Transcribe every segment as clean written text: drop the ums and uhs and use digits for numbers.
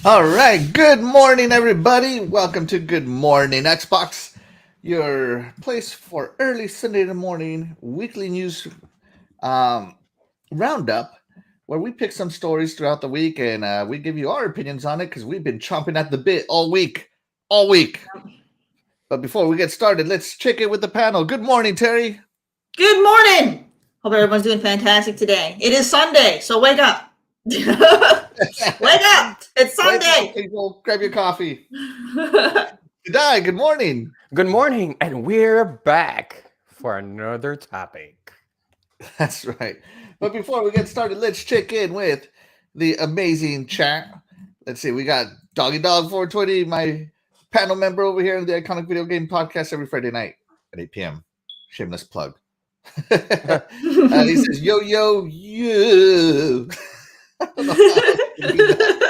All right. Good morning, everybody. Welcome to Good Morning Xbox, your place for early Sunday morning weekly news um, roundup, where we pick some stories throughout the week and we give you our opinions on it because we've been chomping at the bit all week. All week. But before we get started, let's check in with the panel. Good morning, Terry. Good morning. Hope everyone's doing fantastic today. It is Sunday, so wake up. Wake up. It's Wake up, Sunday. people. Grab your coffee. Shaddai, good morning. Good morning, and we're back for another topic. That's right. But before we get started, let's check in with the amazing chat. Let's see. We got Doggy Dog 420, my panel member over here in the Iconic Video Game Podcast every Friday night at 8 p.m. Shameless plug. He says, yo, yo, yo. I don't know how I can do that.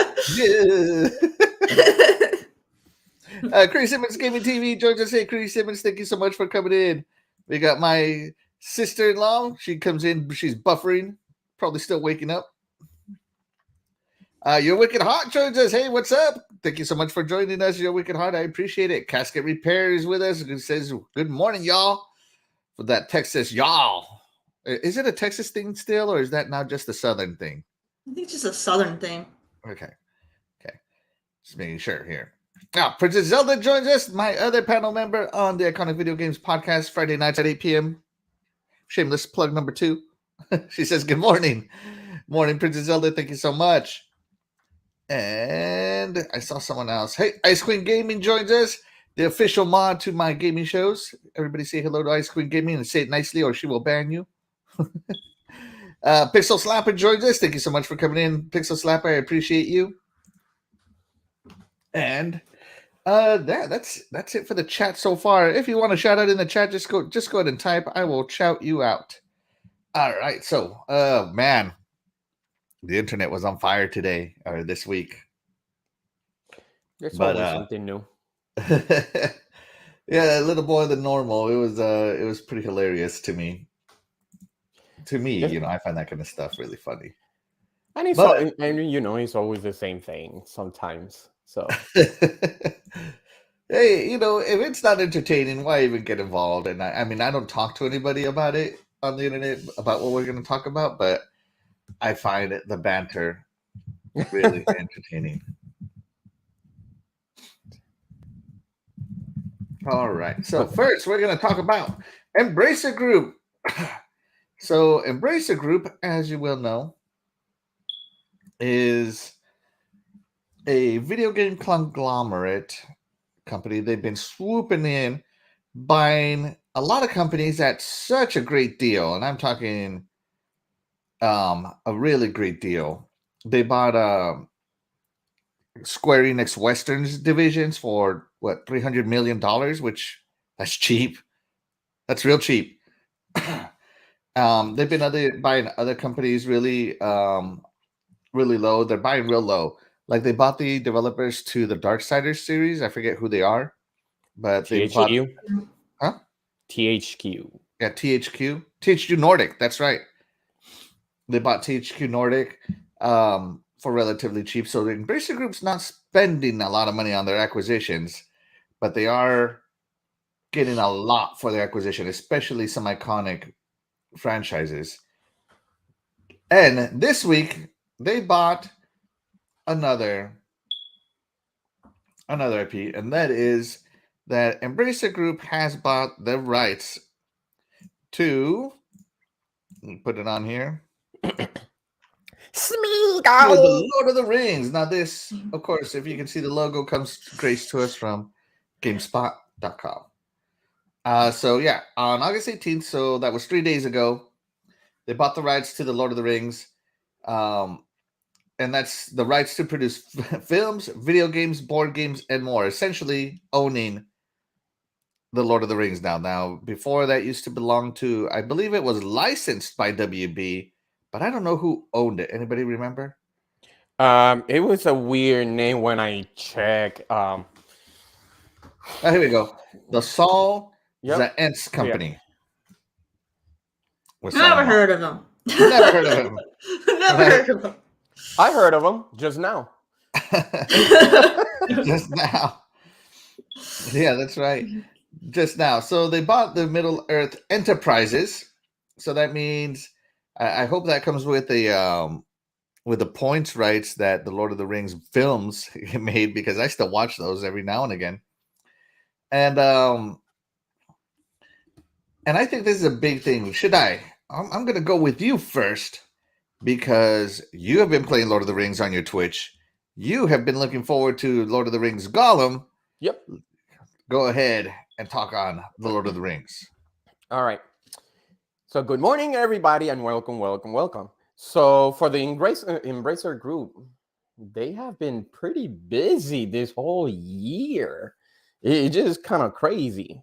Yeah. Chris Simmons Gaming TV joins us. Hey, Chris Simmons, thank you so much for coming in. We got my sister-in-law. She comes in. She's buffering. Probably still waking up. Your Wicked Hot joins us. Hey, what's up? Thank you so much for joining us. Your Wicked Hot. I appreciate it. Casket Repair is with us. It says, good morning, y'all. For that Texas, y'all. Is it a Texas thing still, or is that now just a Southern thing? I think it's just a Southern thing. Okay. Just making sure here. Now, Princess Zelda joins us, my other panel member on the Iconic Video Games Podcast, Friday nights at 8 p.m. Shameless plug number 2. She says, good morning. Morning, Princess Zelda. Thank you so much. And I saw someone else. Hey, Ice Queen Gaming joins us, the official mod to my gaming shows. Everybody say hello to Ice Queen Gaming and say it nicely or she will ban you. Pixel Slapper joins us. Thank you so much for coming in, Pixel Slapper. I appreciate you. And that's it for the chat so far. If you want to shout out in the chat, just go ahead and type. I will shout you out. All right. So, man, the internet was on fire today or this week. There's always something new. Yeah, a little more than normal. It was pretty hilarious to me. I find that kind of stuff really funny. And it's it's always the same thing sometimes. So hey, if it's not entertaining, why even get involved? And I mean, I don't talk to anybody about it on the internet about what we're going to talk about, but I find the banter really entertaining. All right. So first, we're going to talk about Embracer Group. So Embracer Group, as you will know, is a video game conglomerate company. They've been swooping in, buying a lot of companies at such a great deal. And I'm talking a really great deal. They bought Square Enix Westerns divisions for what, $300 million, which that's cheap. That's real cheap. They've been buying other companies really really low. They're buying real low. Like they bought the developers to the Darksiders series. I forget who they are, but they bought THQ. Yeah, THQ Nordic. That's right. They bought THQ Nordic for relatively cheap. So the Embracer Group's not spending a lot of money on their acquisitions, but they are getting a lot for their acquisition, especially some iconic franchises. And this week they bought another IP, and that is that Embracer Group has bought the rights to, put it on here, Smeagol! The Lord of the Rings. Now this, of course, if you can see the logo, comes graced to us from GameSpot.com. So yeah, on August 18th, so that was 3 days ago, they bought the rights to the Lord of the Rings. And that's the rights to produce films, video games, board games, and more. Essentially owning the Lord of the Rings now. Now, before that used to belong to, I believe it was licensed by WB, but I don't know who owned it. Anybody remember? It was a weird name when I check. Here we go. The Saul Zaentz Company. Never heard of them. Never heard of him. Never heard of them. I heard of them just now. just now. Yeah, that's right. Just now. So they bought the Middle Earth Enterprises. So that means I hope that comes with the points rights that the Lord of the Rings films made, because I still watch those every now and again. And I think this is a big thing. Shaddai, I'm going to go with you first, because you have been playing Lord of the Rings on your Twitch. You have been looking forward to Lord of the Rings Gollum. Yep. Go ahead and talk on the Lord of the Rings. All right. So good morning, everybody, and welcome. So for the Embracer group, they have been pretty busy this whole year. It's just kind of crazy.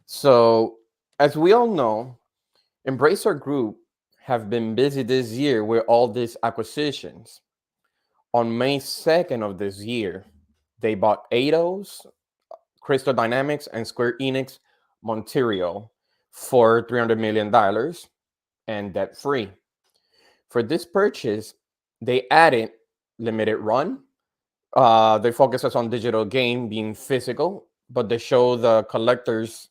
So as we all know, Embracer group have been busy this year with all these acquisitions. On May 2nd of this year, they bought Eidos, Crystal Dynamics, and Square Enix Montreal for $300 million and debt-free. For this purchase, they added limited run. They focus on digital game being physical, but they show the collectors,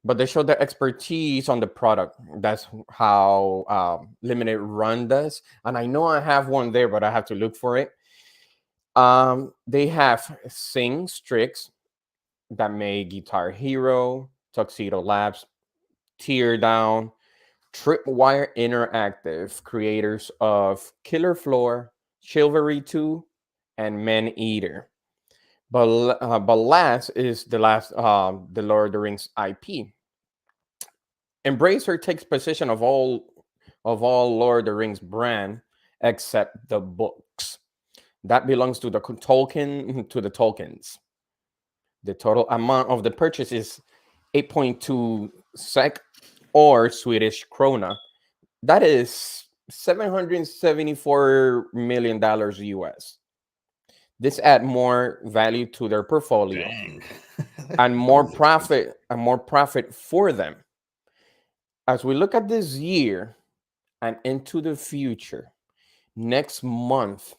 but they show the expertise on the product. That's how limited run does. And I know I have one there, but I have to look for it. They have Sing Strix that made Guitar Hero, Tuxedo Labs, Teardown, Tripwire Interactive, creators of Killer Floor, Chivalry 2, and Man Eater. But last is the Lord of the Rings IP. Embracer takes possession of all Lord of the Rings brand except the books. That belongs to the Tolkiens. The total amount of the purchase is 8.2 SEK or Swedish krona. That is $774 million US. This adds more value to their portfolio and more profit for them. As we look at this year and into the future, next month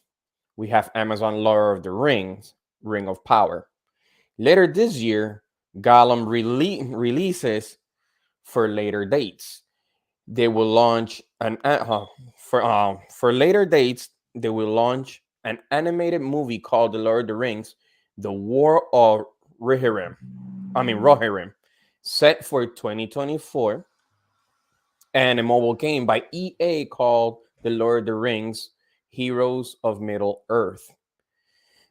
we have Amazon Lord of the Rings, Ring of Power. Later this year, Gollum releases for later dates. They will launch for later dates. They will launch an animated movie called The Lord of the Rings: The War of Rohirrim, set for 2024, and a mobile game by EA called The Lord of the Rings: Heroes of Middle Earth.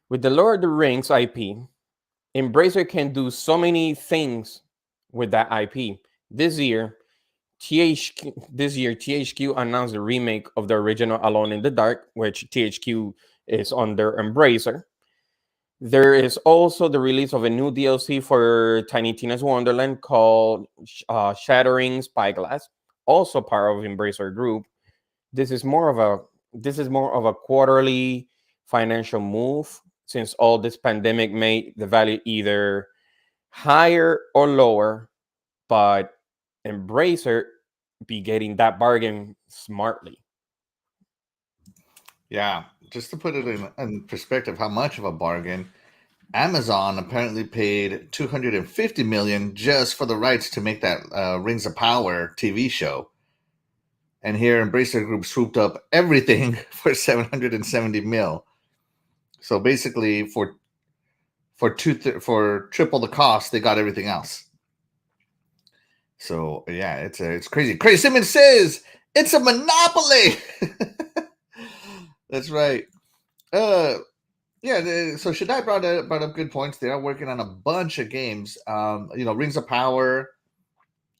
With the Lord of the Rings IP, Embracer can do so many things with that IP. This year, THQ announced the remake of the original Alone in the Dark, which THQ is under Embracer. There is also the release of a new DLC for Tiny Tina's Wonderland called Shattering Spyglass, also part of Embracer Group. This is more of a quarterly financial move, since all this pandemic made the value either higher or lower, but Embracer be getting that bargain smartly. Yeah, just to put it in perspective, how much of a bargain. Amazon apparently paid $250 million just for the rights to make that Rings of Power TV show. And here Embracer Group swooped up everything for $770 million. So basically, for triple the cost, they got everything else. So yeah, it's crazy. Crazy Simmons says it's a monopoly. That's right. Yeah. So Shaddai brought up good points. They are working on a bunch of games. Rings of Power,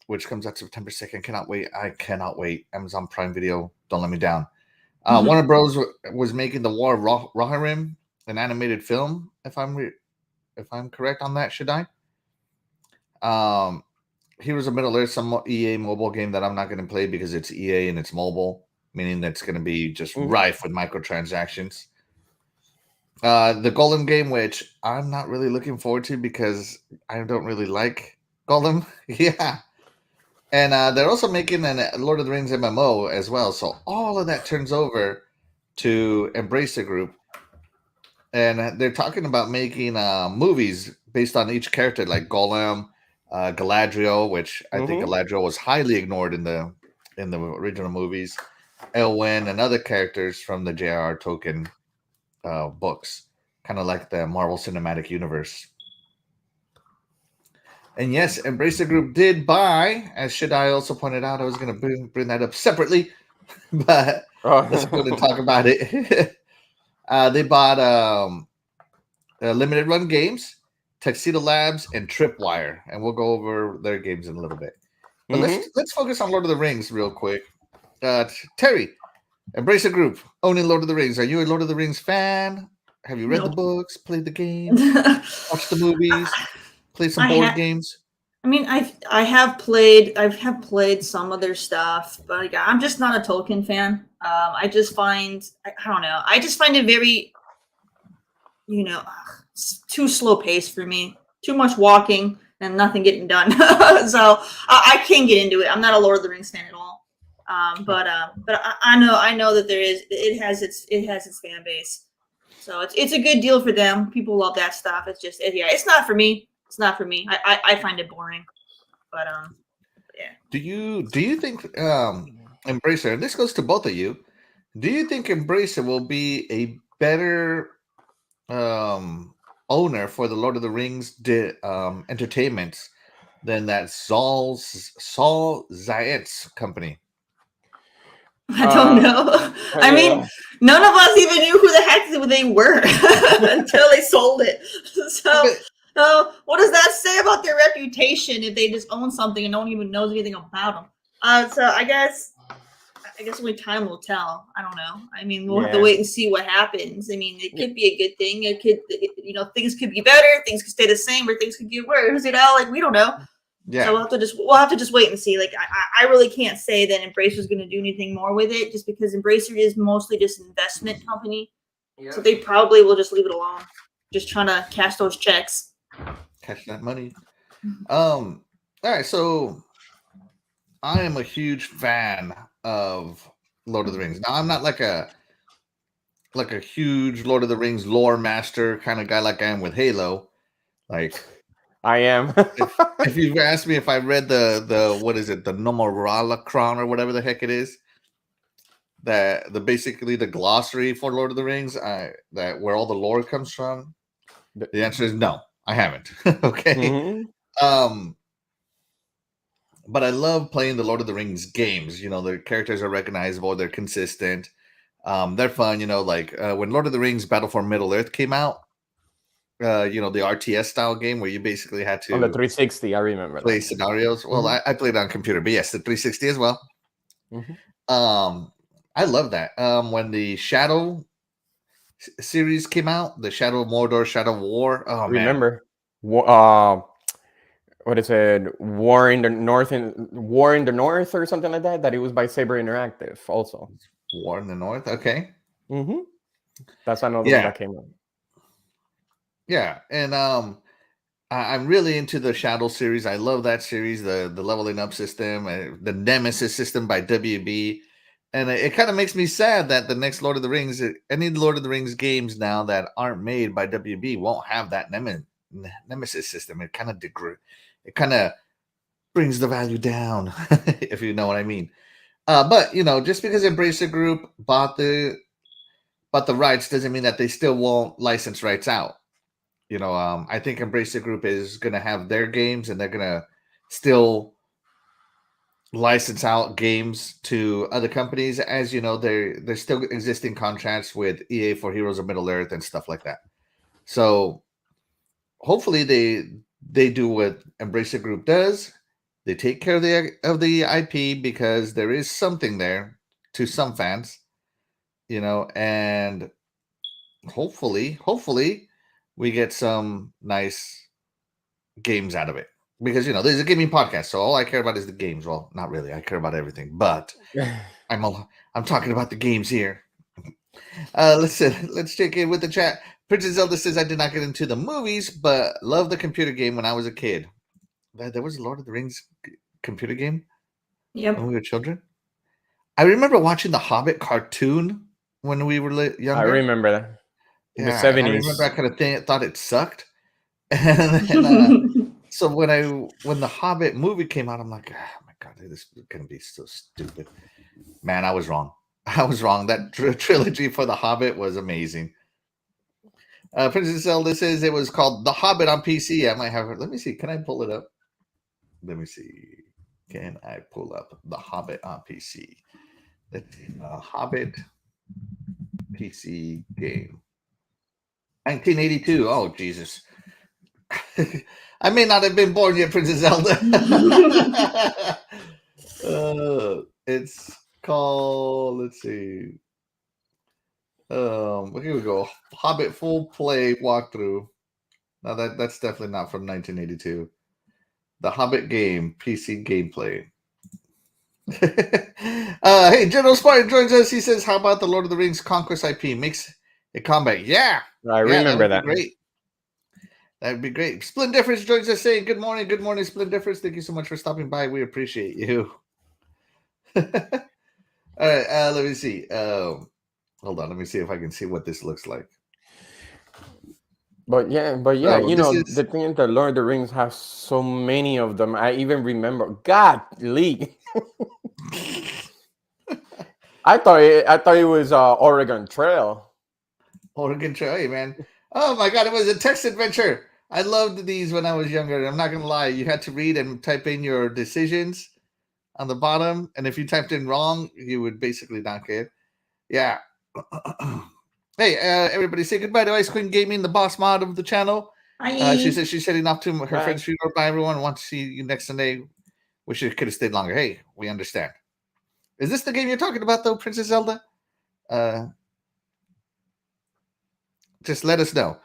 which comes out September 2nd. Cannot wait. I cannot wait. Amazon Prime Video, don't let me down. Warner Bros. Was making The War of Rohirrim, an animated film, if I'm correct on that, Shaddai. Heroes of Middle Earth, some EA mobile game that I'm not going to play because it's EA and it's mobile, meaning that's going to be just rife with microtransactions. The Golem game, which I'm not really looking forward to because I don't really like Golem. Yeah. And they're also making a Lord of the Rings MMO as well. So all of that turns over to Embracer Group. and they're talking about making movies based on each character, like Golem, Galadriel, which I think Galadriel was highly ignored in the original movies, Elwyn, and other characters from the J.R.R. Tolkien books, kind of like the Marvel Cinematic Universe. And yes, Embracer Group did buy, as Shaddai also pointed out. I was going to bring that up separately, but let's go and talk about it. They bought Limited Run Games, Tuxedo Labs, and Tripwire, and we'll go over their games in a little bit. But let's focus on Lord of the Rings real quick. Terry, Embracer Group, owning Lord of the Rings. Are you a Lord of the Rings fan? Have you read the books, played the games, watched the movies, played some board games? I mean, I have played some of their stuff, but like, I'm just not a Tolkien fan. I just find I don't know. I just find it very, too slow paced for me. Too much walking and nothing getting done. So I can't get into it. I'm not a Lord of the Rings fan at all. But I know that it has its fan base. So it's a good deal for them. People love that stuff. It's just it's not for me. It's not for me. I find it boring. But yeah. Do you think Embracer, and this goes to both of you, do you think Embracer will be a better owner for the Lord of the Rings entertainments than that Saul Zaentz company? I don't know. I mean, none of us even knew who the heck they were until they sold it. So, what does that say about their reputation if they just own something and no one even knows anything about them? So I guess only time will tell. I don't know. I mean, we'll have to wait and see what happens. I mean, it could be a good thing. It could, things could be better. Things could stay the same, or things could get worse. Like we don't know. Yeah. So we'll have to just wait and see. Like I really can't say that Embracer is going to do anything more with it, just because Embracer is mostly just an investment company. Yeah. So they probably will just leave it alone, just trying to cash those checks. Catch that money. All right, so I am a huge fan of Lord of the Rings. Now I'm not like a huge Lord of the Rings lore master kind of guy like I am with Halo. Like I am. if you've asked me if I read the what is it, the Nomoralacron or whatever the heck it is, basically the glossary for Lord of the Rings, that where all the lore comes from, the answer is no, I haven't. Okay. But I love playing the Lord of the Rings games. The characters are recognizable, they're consistent, they're fun. Like when Lord of the Rings Battle for Middle Earth came out, the RTS style game where you basically had to on the 360. I remember play scenarios. Well, I played on computer, but yes, the 360 as well. I love that. When the Shadow series came out, the Shadow of Mordor, Shadow of War. Oh, remember, what is it? War in the North or something like that. That it was by Saber Interactive also. War in the North. Okay. That's another one that came out. Yeah, and I'm really into the Shadow series. I love that series, the leveling up system, the Nemesis system by WB. And it kind of makes me sad that the next Lord of the Rings, any Lord of the Rings games now that aren't made by WB won't have that Nemesis system. It kind of brings the value down, if you know what I mean. But just because Embracer Group bought the rights doesn't mean that they still won't license rights out. I think Embracer Group is going to have their games, and they're going to still license out games to other companies. As you know, there's still existing contracts with EA for Heroes of Middle Earth and stuff like that. So hopefully they do what Embracer Group does. They take care of the IP, because there is something there to some fans, and hopefully we get some nice games out of it, because this is a gaming podcast, so all I care about is the games. Well, not really. I care about everything, but I'm talking about the games here. Let's check in with the chat. Princess Zelda says, I did not get into the movies, but love the computer game when I was a kid. There was a Lord of the Rings computer game. Yep. When we were children. I remember watching the Hobbit cartoon when we were younger. I remember that. in the Yeah, and I 70s. remember I kind of thought it sucked. And so when the Hobbit movie came out, I'm like, oh my God, this is gonna be so stupid. Man, I was wrong. I was wrong. That trilogy for the Hobbit was amazing. Princess Zelda says it was called The Hobbit on PC. I might have it. Let me see. Can I pull it up? Let me see. Can I pull up The Hobbit on PC? Let's see. Hobbit PC game. 1982. Oh, Jesus. I may not have been born yet, Princess Zelda. It's called, let's see. Here we go. Hobbit full play walkthrough. Now that's definitely not from 1982. The Hobbit game, PC gameplay. Hey, General Spartan joins us. He says, "How about the Lord of the Rings Conquest IP? Makes a combat." Yeah, I remember that. Great. That'd be great. Splint Difference joins us saying, "Good morning, Splint Difference. Thank you so much for stopping by. We appreciate you." All right, let me see. Hold on, let me see if I can see what this looks like. But yeah, the thing is that Lord of the Rings has so many of them. I even remember, God, Lee. I thought it was Oregon Trail. Oregon Trail, hey, man. Oh my God, it was a text adventure. I loved these when I was younger. I'm not gonna lie. You had to read and type in your decisions on the bottom, and if you typed in wrong, you would basically not get. Yeah. Hey, everybody, say goodbye to Ice Queen Gaming, the boss mod of the channel. She says she's heading off to her friend's funeral. Bye, everyone. Want to see you next Sunday. Wish you could have stayed longer. Hey, we understand. Is this the game you're talking about, though, Princess Zelda? Just let us know.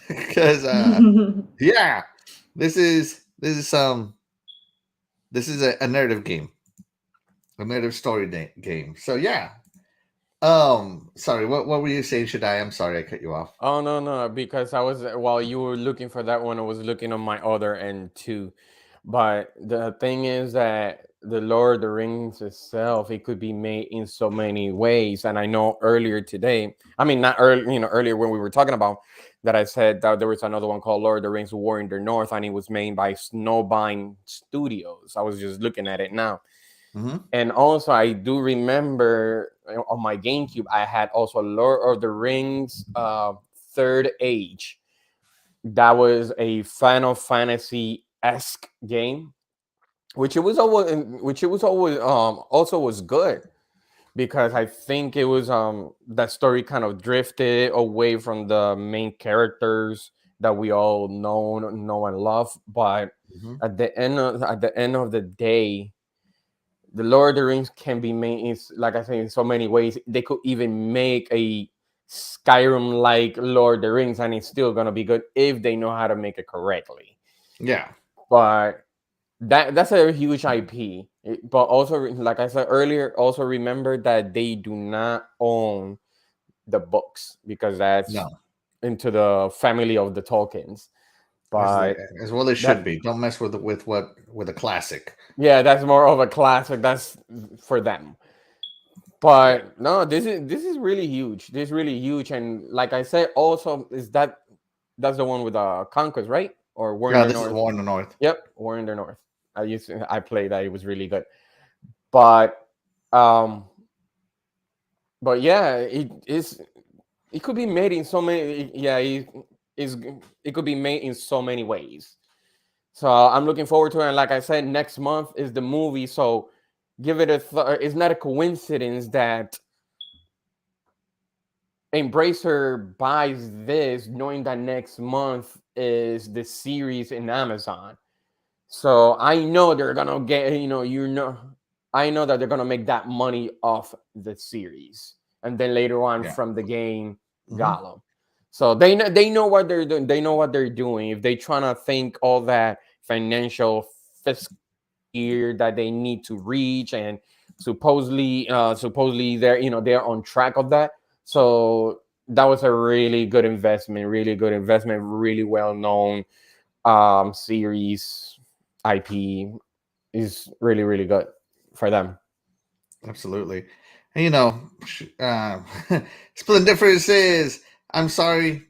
Because yeah, this is a narrative game, a narrative story game. So yeah, sorry, what were you saying, Shaddai? I'm sorry I cut you off. Oh no, because I was, while you were looking for that one, I was looking on my other end too. But the thing is that the Lord of the Rings itself, it could be made in so many ways. And I know earlier today, I mean, not early, earlier when we were talking about that, I said that there was another one called Lord of the Rings War in the North, and it was made by Snowbind Studios. I was just looking at it now. Mm-hmm. And also I do remember on my GameCube, I had also Lord of the Rings Third Age. That was a Final Fantasy-esque game, which it was always also was good, because I think it was that story kind of drifted away from the main characters that we all know and love. But at the end of the day, the Lord of the Rings can be made, like I say, in so many ways. They could even make a Skyrim-like Lord of the Rings, and it's still gonna be good if they know how to make it correctly. Yeah, but that's a huge IP. But also, like I said earlier, also remember that they do not own the books, because that's into the family of the Tolkiens. But as well as should be. Don't mess with a classic. Yeah, that's more of a classic. That's for them. But no, this is really huge. This is really huge. And like I said, also that's the one with Conquest, right? Or War in the North. Is War in the North. Yep, War in the North. I played that. It was really good. But yeah, it could be made in so many. Yeah, it could be made in so many ways. So I'm looking forward to it. And like I said, next month is the movie. So give it it's not a coincidence that Embracer buys this, knowing that next month is the series in Amazon. So I know they're gonna get, I know that they're gonna make that money off the series, and then later on from the game Gollum. So they know what they're doing. They know what they're doing. If they trying to think all that financial fiscal year that they need to reach, and supposedly they're on track of that. So that was a really good investment, really well known series. IP is really, really good for them. Absolutely. And Split Difference says, I'm sorry.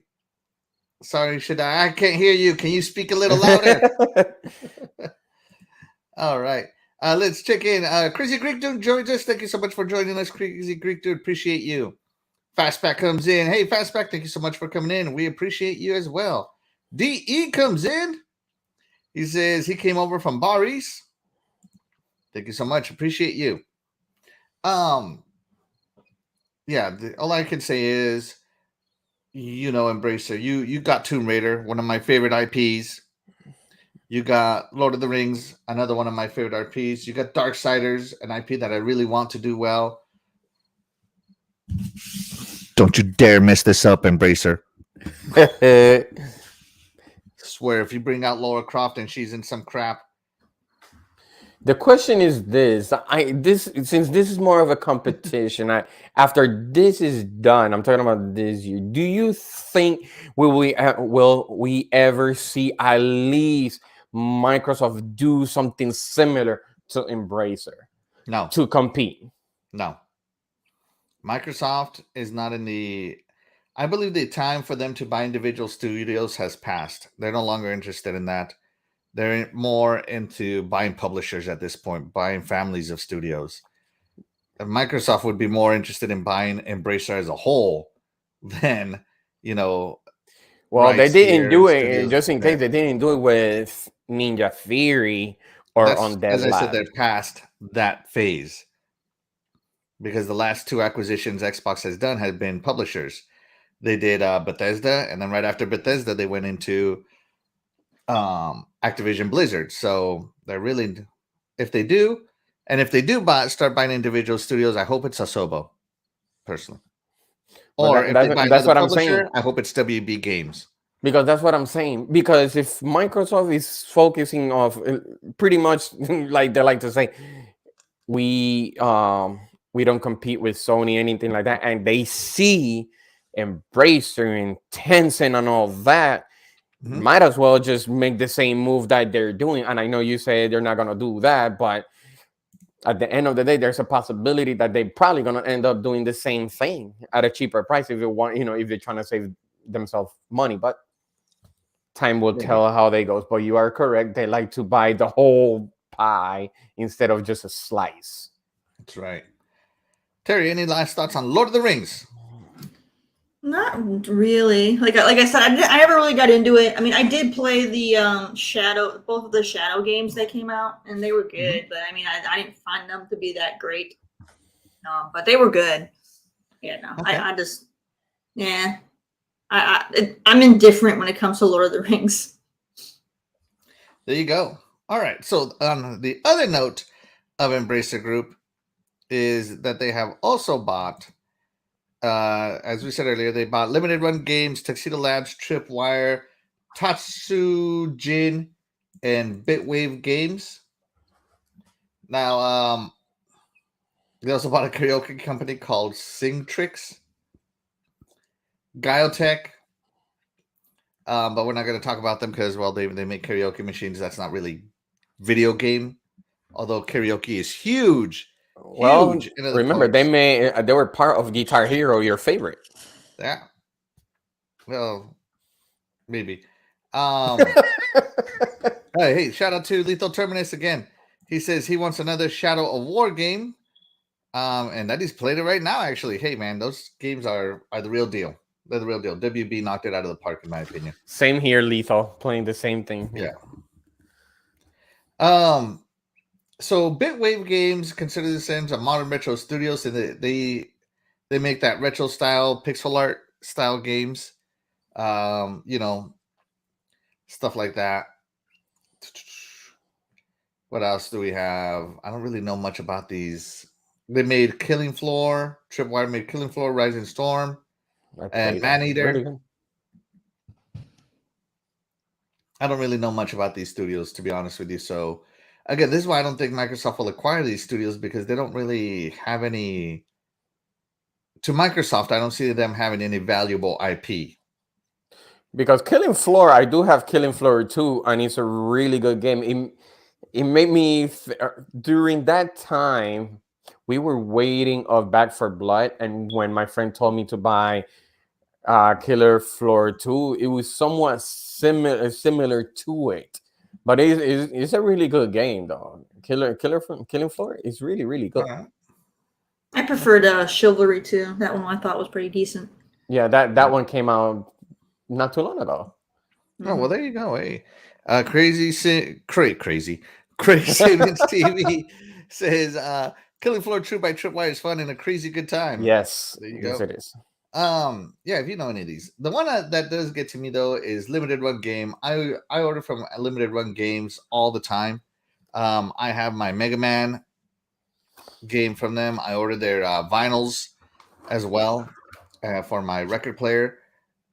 Sorry, Shaddai. I can't hear you. Can you speak a little louder? All right. Let's check in. Crazy Greek Dude joins us. Thank you so much for joining us, Crazy Greek Dude. Appreciate you. Fastback comes in. Hey, Fastback, thank you so much for coming in. We appreciate you as well. DE comes in. He says he came over from Baris. Thank you so much. Appreciate you. Yeah, all I can say is, Embracer, you got Tomb Raider, one of my favorite IPs. You got Lord of the Rings, another one of my favorite IPs. You got Darksiders, an IP that I really want to do well. Don't you dare mess this up, Embracer. Swear, if you bring out Laura Croft and she's in some crap. The question is this: since this is more of a competition, after this is done, I'm talking about this year. Do you think will we ever see at least Microsoft do something similar to Embracer? No. To compete? No. Microsoft is not in the... I believe the time for them to buy individual studios has passed. They're no longer interested in that. They're more into buying publishers at this point, buying families of studios. And Microsoft would be more interested in buying Embracer as a whole than, Well, they didn't do it, just in case they didn't do it with Ninja Theory or Undead As I said, Labs. they're past that phase. Because the last two acquisitions Xbox has done have been publishers. They did Bethesda, and then right after Bethesda, they went into Activision Blizzard. So they're really, if they do start buying individual studios, I hope it's Asobo, personally. Or if they buy another publisher, I hope it's WB Games. Because that's what I'm saying. Because if Microsoft is focusing off pretty much like they like to say, we don't compete with Sony, anything like that, and they see Embracer and Tencent and all that, might as well just make the same move that they're doing. And I know you say they're not going to do that, but at the end of the day, there's a possibility that they're probably going to end up doing the same thing at a cheaper price if if they're trying to save themselves money. But time will tell how they goes. But you are correct. They like to buy the whole pie instead of just a slice. That's right. Terry, any last thoughts on Lord of the Rings? Not really. Like I said, I never really got into it. I mean, I did play the both of the Shadow games that came out, and they were good. But I mean, I didn't find them to be that great. But they were good. Yeah, no, okay. I'm indifferent when it comes to Lord of the Rings. There you go. All right. So on the other note of Embracer Group is that they have also bought, as we said earlier, they bought Limited Run Games, Tuxedo Labs, Tripwire, Tatsujin, and Bitwave Games. Now, they also bought a karaoke company called Singtrix, Giotech, but we're not going to talk about them because, well, they make karaoke machines. That's not really video game, although karaoke is huge. Well, remember they were part of Guitar Hero, your favorite. Yeah. Well, maybe. Hey, shout out to Lethal Terminus again. He says he wants another Shadow of War game, and that he's played it right now. Actually, hey man, those games are the real deal. They're the real deal. WB knocked it out of the park, in my opinion. Same here, Lethal, playing the same thing. Yeah. So Bitwave Games consider themselves a modern retro studio, so they make that retro style pixel art style games, stuff like that. What else do we have? I don't really know much about these. They made Killing Floor. Tripwire made Killing Floor, Rising Storm, and Maneater. Really? I don't really know much about these studios, to be honest with you. So again, this is why I don't think Microsoft will acquire these studios, because they don't really have any. To Microsoft, I don't see them having any valuable IP. Because Killing Floor, I do have Killing Floor 2, and it's a really good game. It made me, during that time, we were waiting of Back 4 Blood, and when my friend told me to buy Killer Floor 2. It was somewhat similar to it, but it's a really good game, though. Killing Floor is really, really good. I preferred Chivalry too. That one I thought was pretty decent. Yeah, that one came out not too long ago. Oh, well, there you go. Hey, crazy Savings TV says, "Killing Floor 2 by Tripwire is fun and a crazy good time." Yes, There you yes, go. it is. Yeah, if you know any of these, the one that does get to me though is Limited Run Game. I order from Limited Run Games all the time. I have my Mega Man game from them. I ordered their vinyls as well for my record player.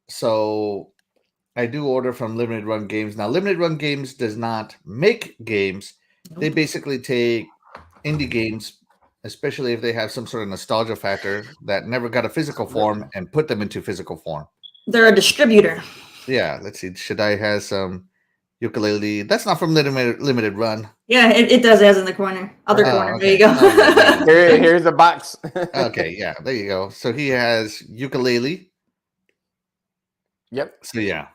So I do order from Limited Run Games. Now, Limited Run Games does not make games. They basically take indie games, especially if they have some sort of nostalgia factor that never got a physical form, and put them into physical form. They're a distributor. Yeah, let's see. Shaddai has some ukulele. That's not from Limited Run. Yeah, it does. It has in the corner. Other corner. Okay. There you go. Here's the box. Okay, yeah, there you go. So he has ukulele. Yep. So yeah.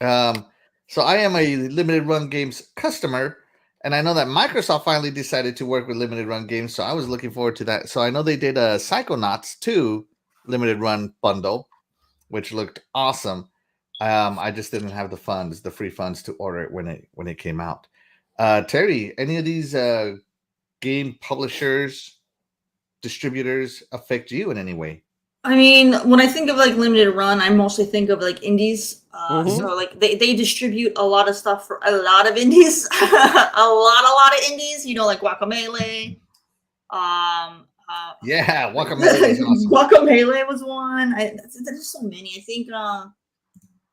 So I am a Limited Run Games customer, and I know that Microsoft finally decided to work with Limited Run Games, so I was looking forward to that. So I know they did a Psychonauts 2 Limited Run bundle, which looked awesome. I just didn't have the free funds to order it when it came out. Terry, any of these game publishers, distributors affect you in any way? I mean, when I think of like Limited Run, I mostly think of like indies. So like they distribute a lot of stuff for a lot of indies, a lot of indies. You know, like Guacamelee. Yeah, Guacamelee is awesome. Guacamelee was one. There's so many. I think I'm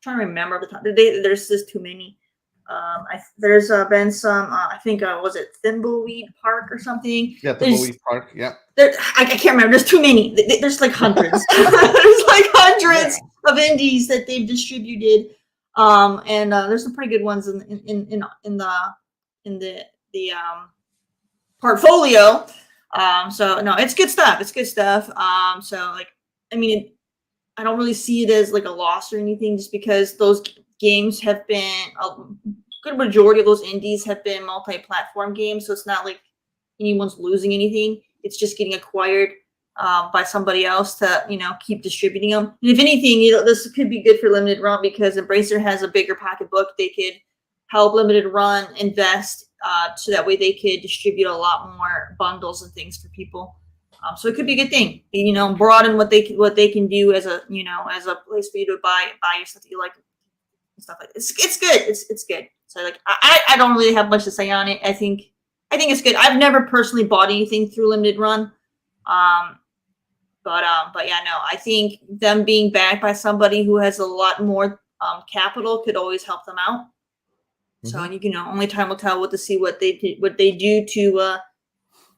trying to remember the time. There's just too many. There's been some. I think was it Thimbleweed Park or something? Yeah, Thimbleweed Park. Yep. I can't remember. There's too many. There's like hundreds. There's like hundreds of indies that they've distributed. And there's some pretty good ones in the portfolio. So no, it's good stuff. It's good stuff. So like, I mean, I don't really see it as like a loss or anything, just because those games have been a good majority of those indies have been multi-platform games. So it's not like anyone's losing anything. It's just getting acquired by somebody else to, keep distributing them. And if anything, this could be good for Limited Run, because Embracer has a bigger pocketbook. They could help Limited Run invest so that way they could distribute a lot more bundles and things for people. So it could be a good thing, broaden what they can do as a place for you to buy your stuff that you like and stuff like this. It's good. It's good. So like I don't really have much to say on it. I think it's good. I've never personally bought anything through Limited Run. But yeah, no, I think them being backed by somebody who has a lot more capital could always help them out. So only time will tell what they do to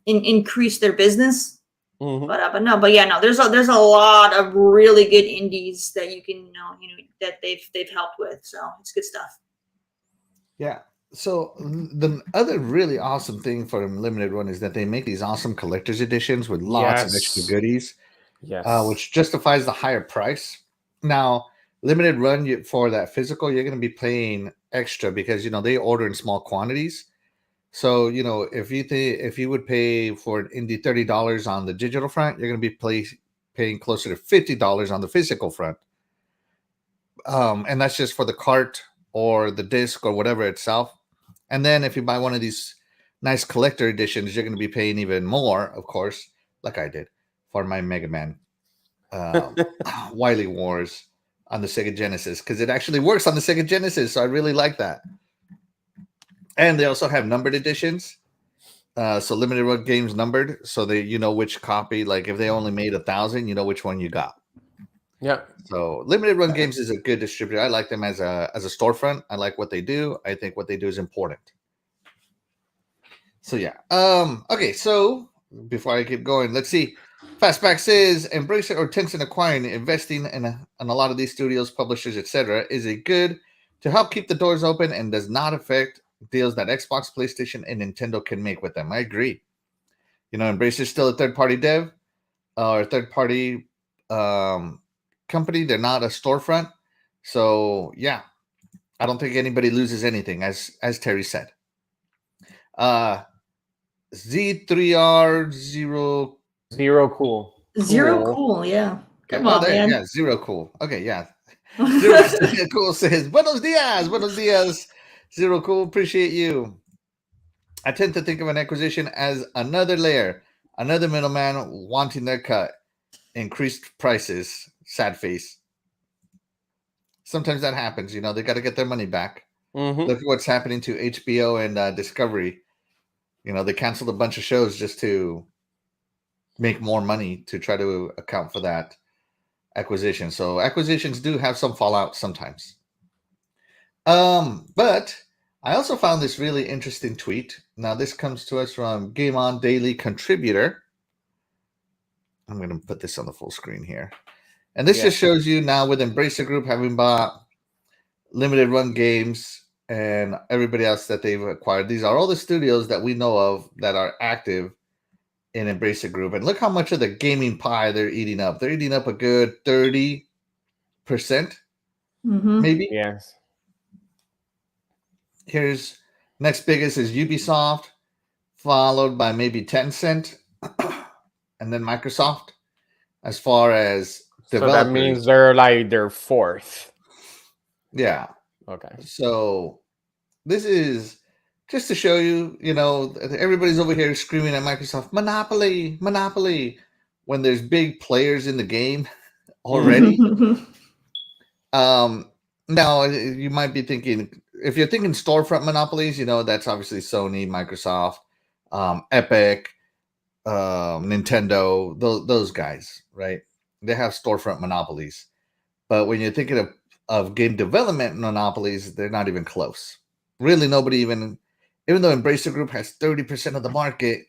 increase their business. But yeah, there's a lot of really good indies that you can that they've helped with. So it's good stuff. Yeah. So the other really awesome thing for Limited Run is that they make these awesome collector's editions with lots of extra goodies, which justifies the higher price. Now, Limited Run, for that physical, you're going to be paying extra because they order in small quantities. So if you would pay for an indie $30 on the digital front, you're going to be paying closer to $50 on the physical front, and that's just for the cart or the disc or whatever itself. And then if you buy one of these nice collector editions, you're going to be paying even more, of course, like I did for my Mega Man Wily Wars on the Sega Genesis, because it actually works on the Sega Genesis. So I really like that. And they also have numbered editions. So Limited Run Games numbered, so they which copy. Like if they only made 1,000, you know which one you got. Yeah. So Limited Run Games is a good distributor. I like them as a storefront. I like what they do. I think what they do is important. So yeah. Okay. So before I keep going, let's see. Fastback says, Embracer or Tencent acquiring, investing in a lot of these studios, publishers, etc., is a good to help keep the doors open and does not affect deals that Xbox, PlayStation, and Nintendo can make with them. I agree. Embracer is still a third-party dev or third-party company. They're not a storefront. So yeah, I don't think anybody loses anything, as Terry said. Z3R Zero cool. Zero cool, yeah. Come on, man. Yeah, Zero Cool. Okay, yeah. Zero Cool says, Buenos dias. Zero Cool, appreciate you. I tend to think of an acquisition as another layer, another middleman wanting their cut. Increased prices, sad face. Sometimes that happens, they got to get their money back. Look at what's happening to HBO and Discovery. They canceled a bunch of shows just to make more money to try to account for that acquisition. So acquisitions do have some fallout sometimes. But I also found this really interesting tweet. Now this comes to us from Game On Daily contributor. I'm going to put this on the full screen here. And this just shows you now with Embracer Group having bought limited run games and everybody else that they've acquired. These are all the studios that we know of that are active in Embracer Group. And look how much of the gaming pie they're eating up. They're eating up a good 30%, maybe. Yes. Here's next biggest is Ubisoft, followed by maybe Tencent, and then Microsoft. As far as developers. So that means they're like their fourth. Yeah. Okay. So this is just to show you, everybody's over here screaming at Microsoft, monopoly, when there's big players in the game already. Now you might be thinking, if you're thinking storefront monopolies, that's obviously Sony, Microsoft, Epic, Nintendo, those guys, right? They have storefront monopolies. But when you're thinking of game development monopolies, they're not even close. Really, nobody even though Embracer Group has 30% of the market,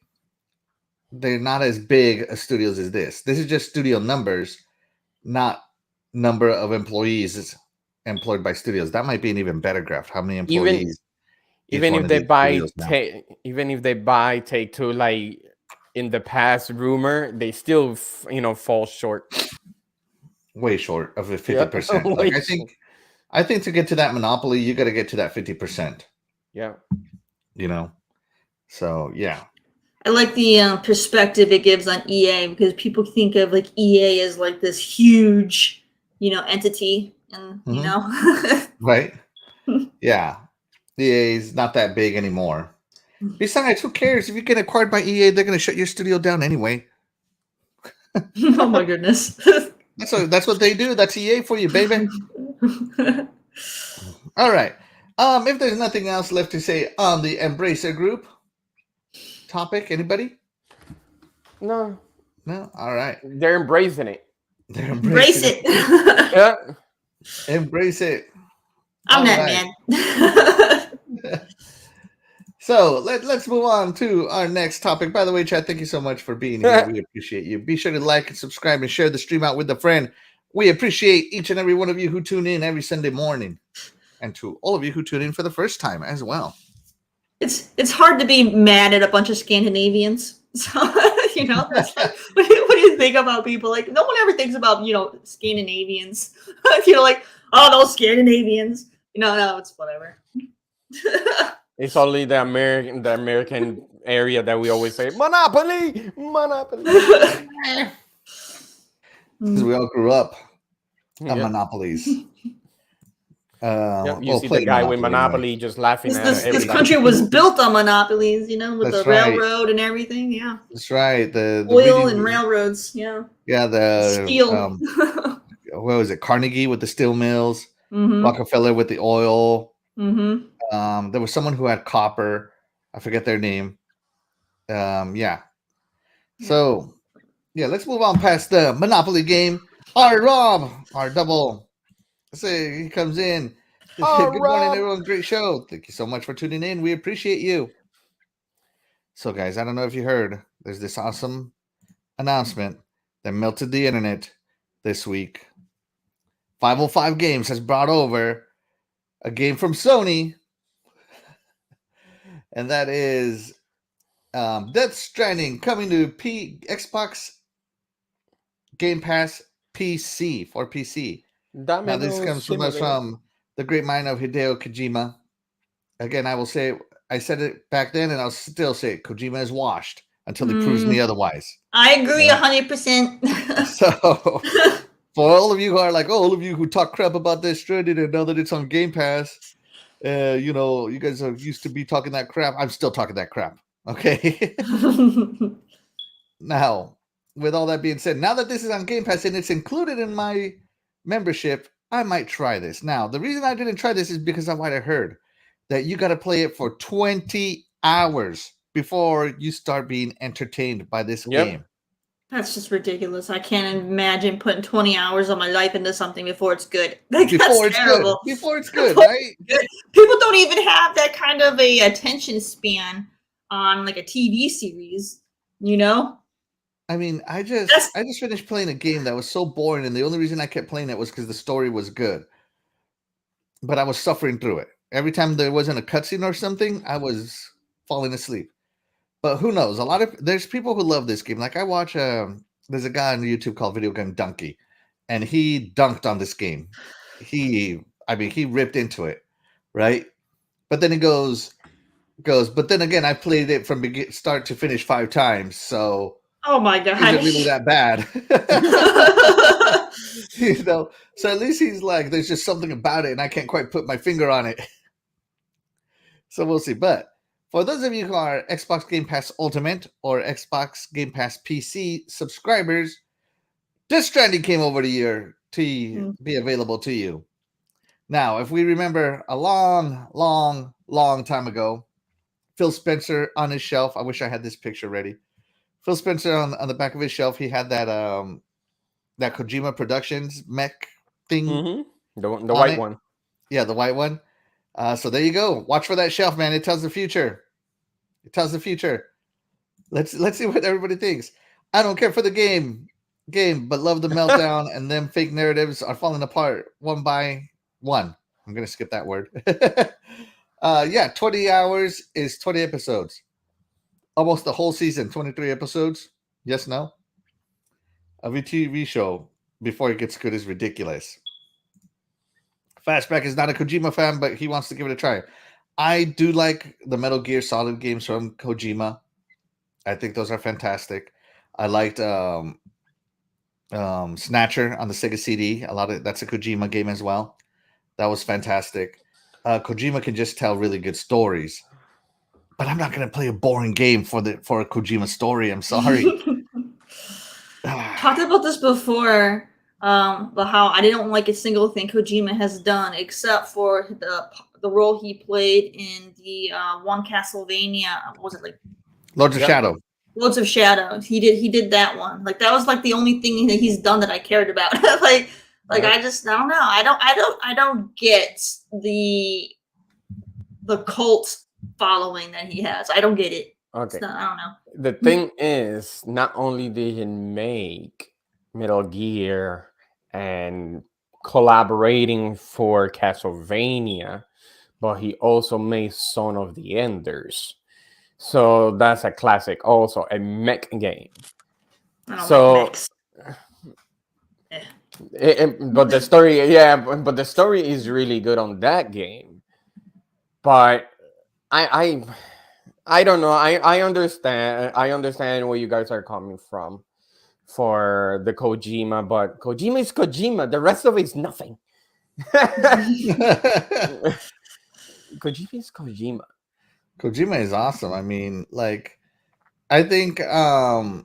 they're not as big a studios as this. This is just studio numbers, not number of employees employed by studios. That might be an even better graph. How many employees? Even if they buy Take-Two, like in the past rumor, they still fall short. Way short of the 50%. Like, I think to get to that monopoly, you got to get to that 50%. Yeah. So yeah. I like the perspective it gives on EA, because people think of like EA as like this huge, entity, and right. Yeah. EA is not that big anymore. Besides, who cares if you get acquired by EA? They're going to shut your studio down anyway. Oh my goodness. That's what they do. That's EA for you, baby. All right. If there's nothing else left to say on the Embracer Group topic, anybody? No. All right. They're embracing it. Embrace it. Yeah. Embrace it. I'm that man. So let's move on to our next topic. By the way, Chad, thank you so much for being here. We appreciate you. Be sure to like and subscribe and share the stream out with a friend. We appreciate each and every one of you who tune in every Sunday morning, and to all of you who tune in for the first time as well. It's hard to be mad at a bunch of Scandinavians. So that's like, what do you think about people? Like, no one ever thinks about Scandinavians. Like, oh, those Scandinavians. No, it's whatever. It's only the American area that we always say monopoly. Because we all grew up on monopolies. You see the guy with Monopoly just laughing at it. This country was built on monopolies, with the railroad and everything. Yeah, that's right. The oil and railroads. Yeah. Yeah, the steel. What was it? Carnegie with the steel mills. Mm-hmm. Rockefeller with the oil. Mm-hmm. There was someone who had copper. I forget their name. Yeah. So, yeah, let's move on past the Monopoly game. Rob, our double. Say he comes in. Good morning, everyone. Great show. Thank you so much for tuning in. We appreciate you. So, guys, I don't know if you heard. There's this awesome announcement that melted the internet this week. 505 Games has brought over a game from Sony, and that is Death Stranding, coming to Xbox Game Pass PC for PC. That Now this comes from us from the great mind of Hideo Kojima. Again, I will say I said it back then, and I'll still say it. Kojima is washed until he proves me otherwise. I agree 100%. So, for all of you who are like, all of you who talk crap about this Stranding and know that it's on Game Pass, you guys are used to be talking that crap. I'm still talking that crap. Okay. Now, with all that being said, now that this is on Game Pass and it's included in my membership, I might try this. Now, the reason I didn't try this is because of what I heard. That you got to play it for 20 hours before you start being entertained by this game. That's just ridiculous. I can't imagine putting 20 hours of my life into something before it's good. Before it's terrible. Good. Before it's good, right? People don't even have that kind of a attention span on like a TV series, you know? I mean, I just finished playing a game that was so boring, and the only reason I kept playing it was because the story was good. But I was suffering through it. Every time there wasn't a cutscene or something, I was falling asleep. But who knows? There's people who love this game. Like I watch, there's a guy on YouTube called Video Game Donkey, and he dunked on this game. He ripped into it, right? But then he goes. But then again, I played it from start to finish 5 times, so. Oh my god! Is it really that bad? So at least he's like, there's just something about it, and I can't quite put my finger on it. So we'll see. But for those of you who are Xbox Game Pass Ultimate or Xbox Game Pass PC subscribers, this Stranding came over to be available to you. Now, if we remember a long, long, long time ago, Phil Spencer on his shelf. I wish I had this picture ready. Phil Spencer on the back of his shelf, he had that that Kojima Productions mech thing. Mm-hmm. The white one. Yeah, the white one. So there you go. Watch for that shelf, man. It tells the future. Let's see what everybody thinks. I don't care for the game, but love the meltdown and them fake narratives are falling apart one by one. I'm gonna skip that word. 20 hours is 20 episodes. Almost the whole season, 23 episodes. Yes, no? Of a TV show before it gets good is ridiculous. Fastback is not a Kojima fan, but he wants to give it a try. I do like the Metal Gear Solid games from Kojima. I think those are fantastic. I liked Snatcher on the Sega CD. That's a Kojima game as well. That was fantastic. Kojima can just tell really good stories. But I'm not going to play a boring game for a Kojima story. I'm sorry. Talked about this before, about how I didn't like a single thing Kojima has done except for the role he played in the one Castlevania. What was it like? Lords of Shadow. Lords of Shadow. He did that one. Like that was like the only thing that he's done that I cared about. I don't know. I don't get the cult following that he has. I don't get it. Okay. I don't know. The thing is, not only did he make Metal Gear and collaborating for Castlevania, but he also made Son of the Enders. So that's a classic, also a mech game. But the story is really good on that game. But I don't know. I understand where you guys are coming from for the Kojima, but Kojima is Kojima. The rest of it is nothing. Kojima is Kojima. Kojima is awesome. I mean, like, I think I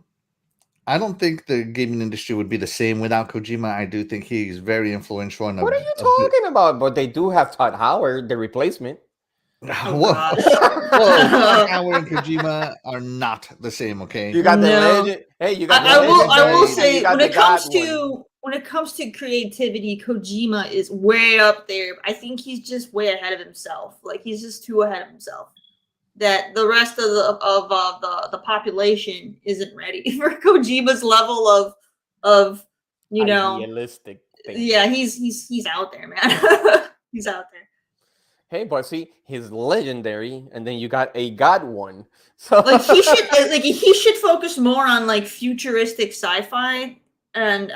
don't think the gaming industry would be the same without Kojima. I do think he's very influential. What are you talking about? But they do have Todd Howard, the replacement. Whoa. Howard and Kojima are not the same, okay? You got the legend. Hey, you got I will say when it comes to creativity, Kojima is way up there. I think he's just way ahead of himself. Like he's just too ahead of himself. That the rest of the population isn't ready for Kojima's level of idealistic thing. Yeah, he's out there, man. He's out there. Hey, but see, he's legendary, and then you got a god one. So he should focus more on like futuristic sci-fi and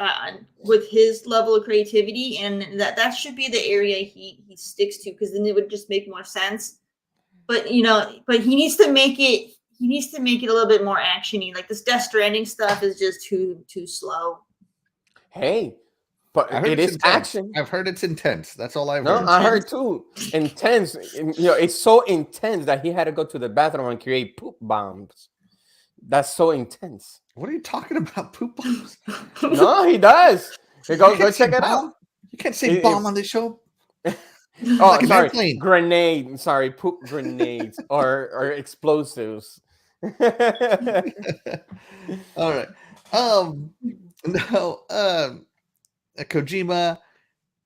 with his level of creativity, and that should be the area he sticks to, because then it would just make more sense. But but he needs to make it. He needs to make it a little bit more actiony. Like this Death Stranding stuff is just too slow. Hey, but it is intense. action. I've heard it's intense. That's all I've No, heard. I heard too. Intense. It's so intense that he had to go to the bathroom and create poop bombs. That's so intense. What are you talking about? Poop bombs? No, he does. Go check it out. You can't say bomb on this show. Oh, like sorry. Grenade. Sorry, poop grenades or explosives. All right. No. Kojima.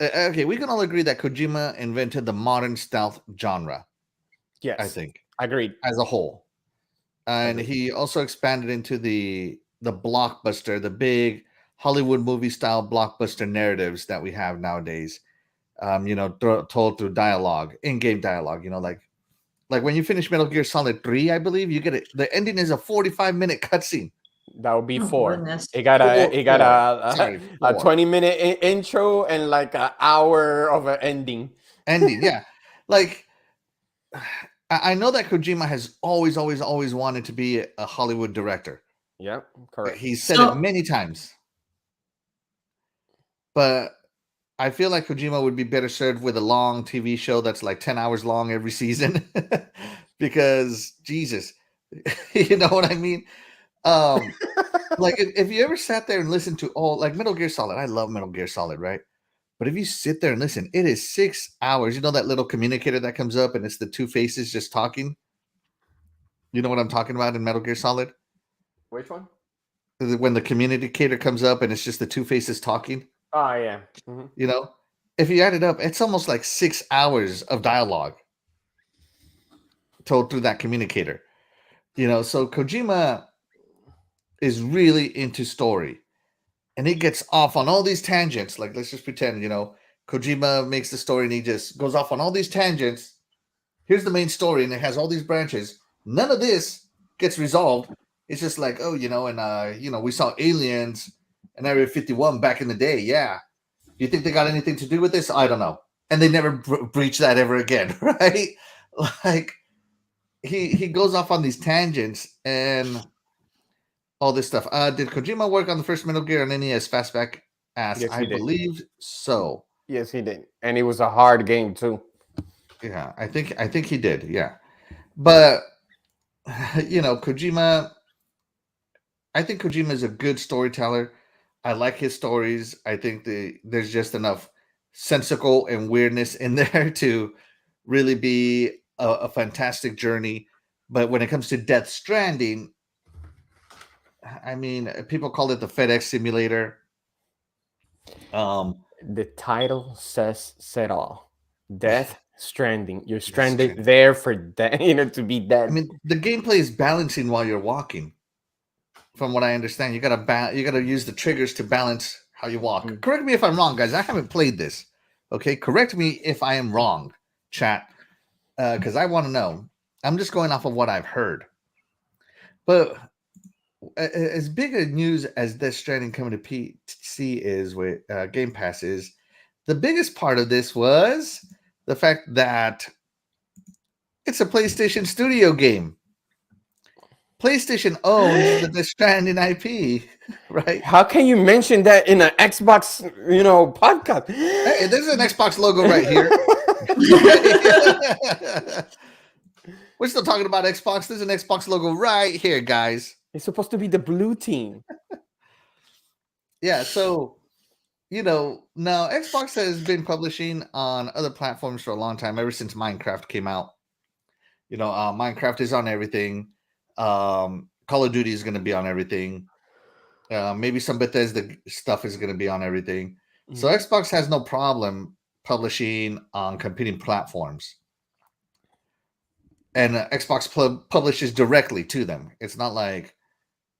Okay, we can all agree that Kojima invented the modern stealth genre. Yes, I think. Agreed. As a whole, and he also expanded into the blockbuster, the big Hollywood movie style blockbuster narratives that we have nowadays. Told through dialogue, in-game dialogue. Like when you finish Metal Gear Solid 3, I believe you get it. The ending is a 45-minute cutscene. That would be 4. Goodness. It got a 20-minute intro and like an hour of an ending. Yeah. Like I know that Kojima has always wanted to be a Hollywood director. Yeah, correct. He said it many times. But I feel like Kojima would be better served with a long TV show that's like 10 hours long every season. Because Jesus, you know what I mean? Like if you ever sat there and listened to like Metal Gear Solid, I love Metal Gear Solid, right? But if you sit there and listen, it is 6 hours. You know that little communicator that comes up and it's the two faces just talking? You know what I'm talking about in Metal Gear Solid? Which one? When the communicator comes up and it's just the two faces talking. Oh, yeah. Mm-hmm. If you add it up, it's almost like 6 hours of dialogue told through that communicator. So Kojima is really into story. And he gets off on all these tangents. Like, let's just pretend, Kojima makes the story and he just goes off on all these tangents. Here's the main story and it has all these branches. None of this gets resolved. It's just like, we saw aliens in Area 51 back in the day. Yeah. Do you think they got anything to do with this? I don't know. And they never breach that ever again, right? Like, he goes off on these tangents and all this stuff. Did Kojima work on the first Metal Gear on NES Fastback? Yes, I believe so. Yes, he did. And it was a hard game too. Yeah, I think he did. Yeah. But Kojima, I think Kojima is a good storyteller. I like his stories. I think there's just enough sensical and weirdness in there to really be a fantastic journey. But when it comes to Death Stranding, I mean, people call it the FedEx simulator. The title says it all. Death Stranding. You're stranded there for to be dead. I mean, the gameplay is balancing while you're walking. From what I understand, you gotta use the triggers to balance how you walk. Correct me if I'm wrong, guys. I haven't played this. Okay, correct me if I am wrong, chat, because I want to know. I'm just going off of what I've heard. But as big a news as Death Stranding coming to PC is with Game Pass is, the biggest part of this was the fact that it's a PlayStation Studio game. PlayStation owns the Death Stranding IP, right? How can you mention that in an Xbox, podcast? Hey, there's an Xbox logo right here. We're still talking about Xbox. There's an Xbox logo right here, guys. It's supposed to be the blue team. Yeah, so, now Xbox has been publishing on other platforms for a long time, ever since Minecraft came out. Minecraft is on everything. Call of Duty is going to be on everything. Maybe some Bethesda stuff is going to be on everything. Mm-hmm. So Xbox has no problem publishing on competing platforms. And Xbox publishes directly to them. It's not like,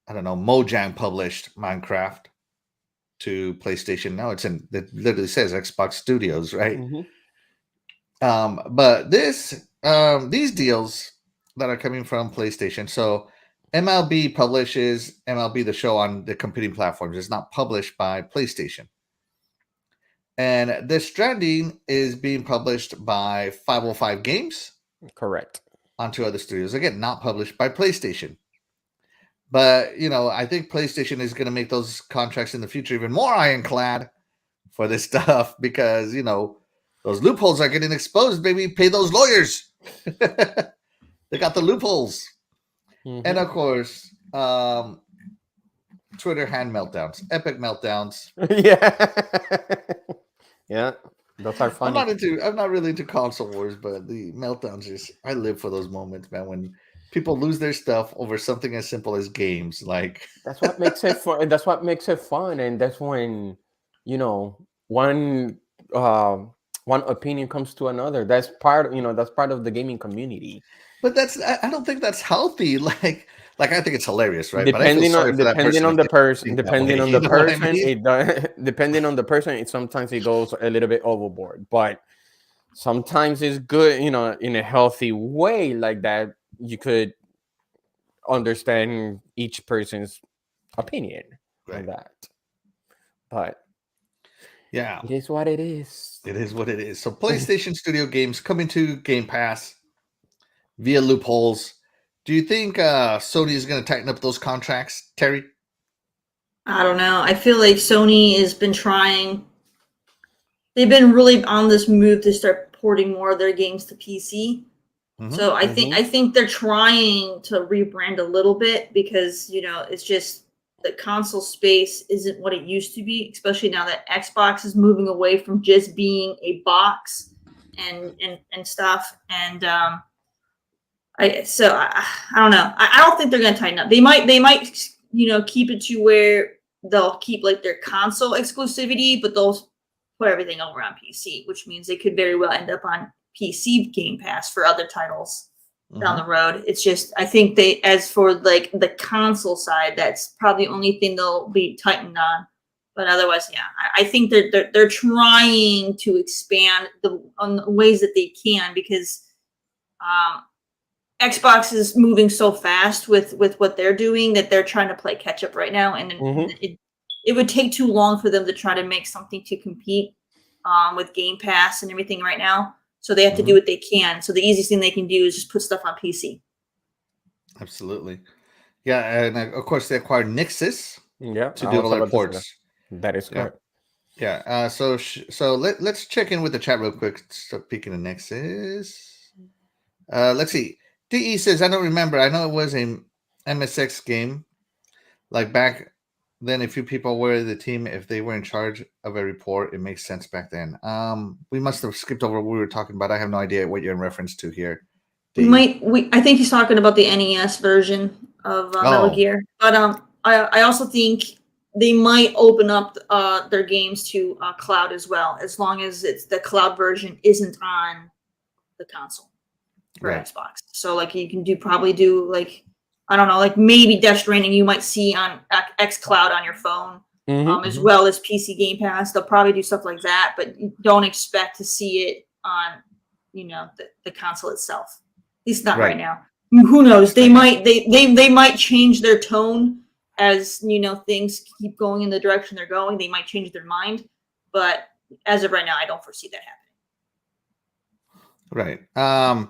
I don't know, Mojang published Minecraft to PlayStation. No, it literally says Xbox Studios, right? Mm-hmm. But these deals that are coming from PlayStation. So MLB publishes MLB The Show on the competing platforms. It's not published by PlayStation. And this Stranding is being published by 505 Games. Correct. On 2 other studios. Again, not published by PlayStation. But, I think PlayStation is going to make those contracts in the future even more ironclad for this stuff because, those loopholes are getting exposed, baby. Pay those lawyers. They got the loopholes. Mm-hmm. And, of course, Twitter hand meltdowns. Epic meltdowns. Yeah. Yeah. Those are funny. I'm not really into console wars, but the meltdowns I live for those moments, man, when people lose their stuff over something as simple as games. Like that's what makes it fun. That's what makes it fun, and that's when one opinion comes to another. That's part of the gaming community. But I don't think that's healthy. Like I think it's hilarious, right? Depending on the person, sometimes it goes a little bit overboard. But sometimes it's good, in a healthy way like that. You could understand each person's opinion on that. But yeah, it is what it is. It is what it is. So PlayStation Studio games coming to Game Pass via loopholes. Do you think Sony is going to tighten up those contracts, Terry? I don't know. I feel like Sony has been trying. They've been really on this move to start porting more of their games to PC. Mm-hmm. So I think they're trying to rebrand a little bit because it's just the console space isn't what it used to be, especially now that Xbox is moving away from just being a box and stuff. And I don't know. I don't think they're going to tighten up. They might keep it to where they'll keep like their console exclusivity, but they'll put everything over on PC, which means they could very well end up on PC Game Pass for other titles down the road. It's just, I think as for like the console side, that's probably the only thing they'll be tightened on. But otherwise, yeah, I think they're trying to expand on the ways that they can because Xbox is moving so fast with what they're doing that they're trying to play catch up right now, and it would take too long for them to try to make something to compete with Game Pass and everything right now. So they have to do what they can. So the easiest thing they can do is just put stuff on PC. Absolutely, yeah, and of course they acquired Nixxes to do all their ports. That is correct. Yeah. So let's check in with the chat real quick. Speaking of Nixxes, let's see. DE says, I don't remember. I know it was a MSX game. Like back then, a few people were the team. If they were in charge of a report, it makes sense back then. We must have skipped over what we were talking about. I have no idea what you're in reference to here. I think he's talking about the NES version of Metal Gear. But I also think they might open up their games to cloud as well, as long as the cloud version isn't on the console. For Xbox. So like you can probably do like, I don't know, like maybe Death Stranding you might see on xCloud on your phone as well as PC Game Pass. They'll probably do stuff like that, but you don't expect to see it on, the console itself. At least not right now. Who knows? They might change their tone as, things keep going in the direction they're going. They might change their mind, but as of right now, I don't foresee that happening. Right.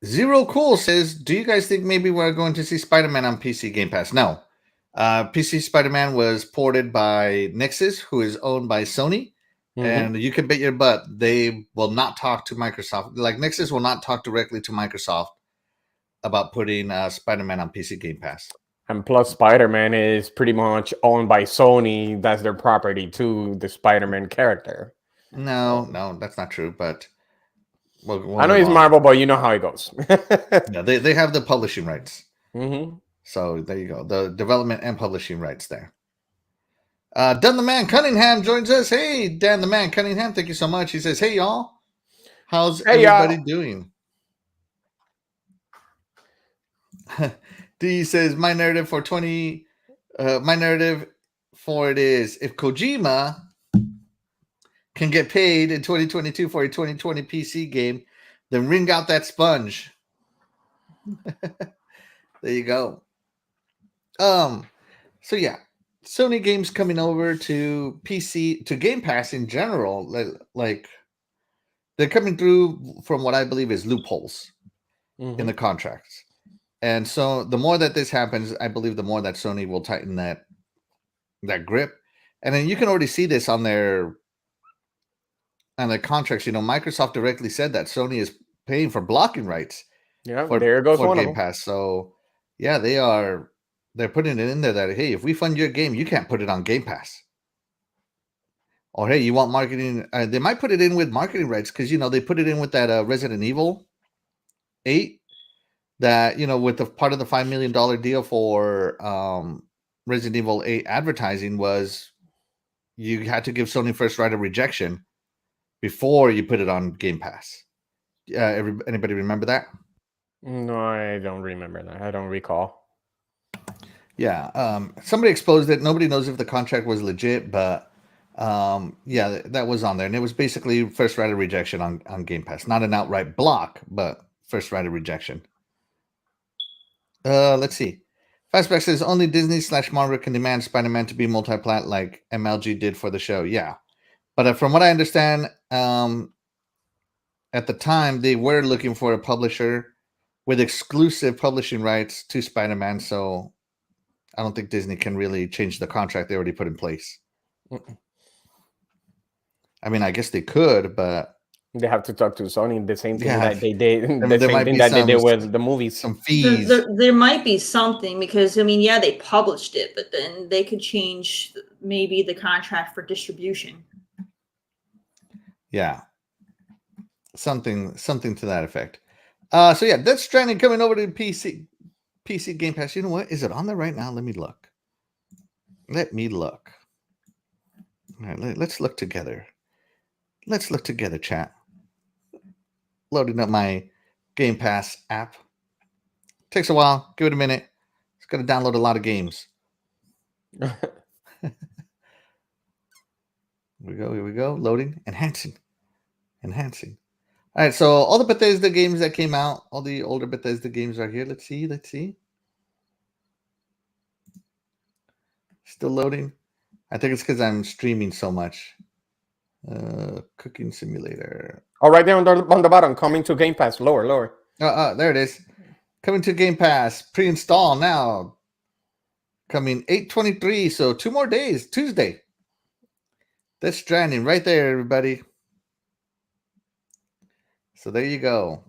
Zero Cool says, do you guys think maybe we're going to see Spider-Man on PC Game Pass? No. PC Spider-Man was ported by Nixxes, who is owned by Sony. And you can bet your butt they will not talk to Microsoft. Like Nixxes will not talk directly to Microsoft about putting Spider-Man on PC Game Pass. And plus, Spider-Man is pretty much owned by Sony. That's their property too, the Spider-Man character. No, that's not true, but... I know it's Marvel, but you know how it goes. Yeah, they have the publishing rights. So there you go. The development and publishing rights there. Dan the Man Cunningham joins us. Hey, Dan the Man Cunningham, thank you so much. He says, hey, y'all. How's everybody doing? D says, my narrative for it is, if Kojima can get paid in 2022 for a 2020 PC game, then ring out that sponge. There you go. So yeah, Sony games coming over to PC to Game Pass in general, like they're coming through from what I believe is loopholes in the contracts. And so the more that this happens, I believe the more that Sony will tighten that grip. And then you can already see this on their contracts. Microsoft directly said that Sony is paying for blocking rights. Yeah, there goes one Game of them. Pass. So yeah, they're putting it in there that hey, if we fund your game, you can't put it on Game Pass. Or hey, you want marketing? They might put it in with marketing rights because they put it in with that Resident Evil 8. That with the part of the $5 million deal for Resident Evil 8 advertising was you had to give Sony first right of rejection before you put it on Game Pass. Anybody remember that? No, I don't remember that. I don't recall. Yeah, somebody exposed it. Nobody knows if the contract was legit, but yeah, that was on there, and it was basically first right of rejection on Game Pass, not an outright block, but first right of rejection. Let's see. Fastback says only Disney/Marvel can demand Spider-Man to be multi-plat like MLG did for the show. Yeah, but from what I understand, at the time they were looking for a publisher with exclusive publishing rights to Spider-Man. So I don't think Disney can really change the contract they already put in place. I mean, I guess they could, but they have to talk to Sony. The same thing Yeah. that they did. The There same might thing be that they some- did with the movies. some fees. There might be something because I mean, yeah, they published it, but then they could change maybe the contract for distribution. Yeah, something to that effect. So yeah, Death Stranding coming over to PC Game Pass. You know what? Is it on there right now? Let me look. All right, let's look together. Chat. Loading up my Game Pass app. Takes a while. Give it a minute. It's going to download a lot of games. Here we go. Loading. Enhancing. All right, so all the Bethesda games that came out, all the older Bethesda games are here. Let's see. Still loading. I think it's because I'm streaming so much. Cooking Simulator. Oh, right there on the bottom, coming to Game Pass. Lower. There it is. Coming to Game Pass. Pre-install now. Coming 8/23, so 2 more days. Tuesday. Death Stranding right there, everybody. So there you go.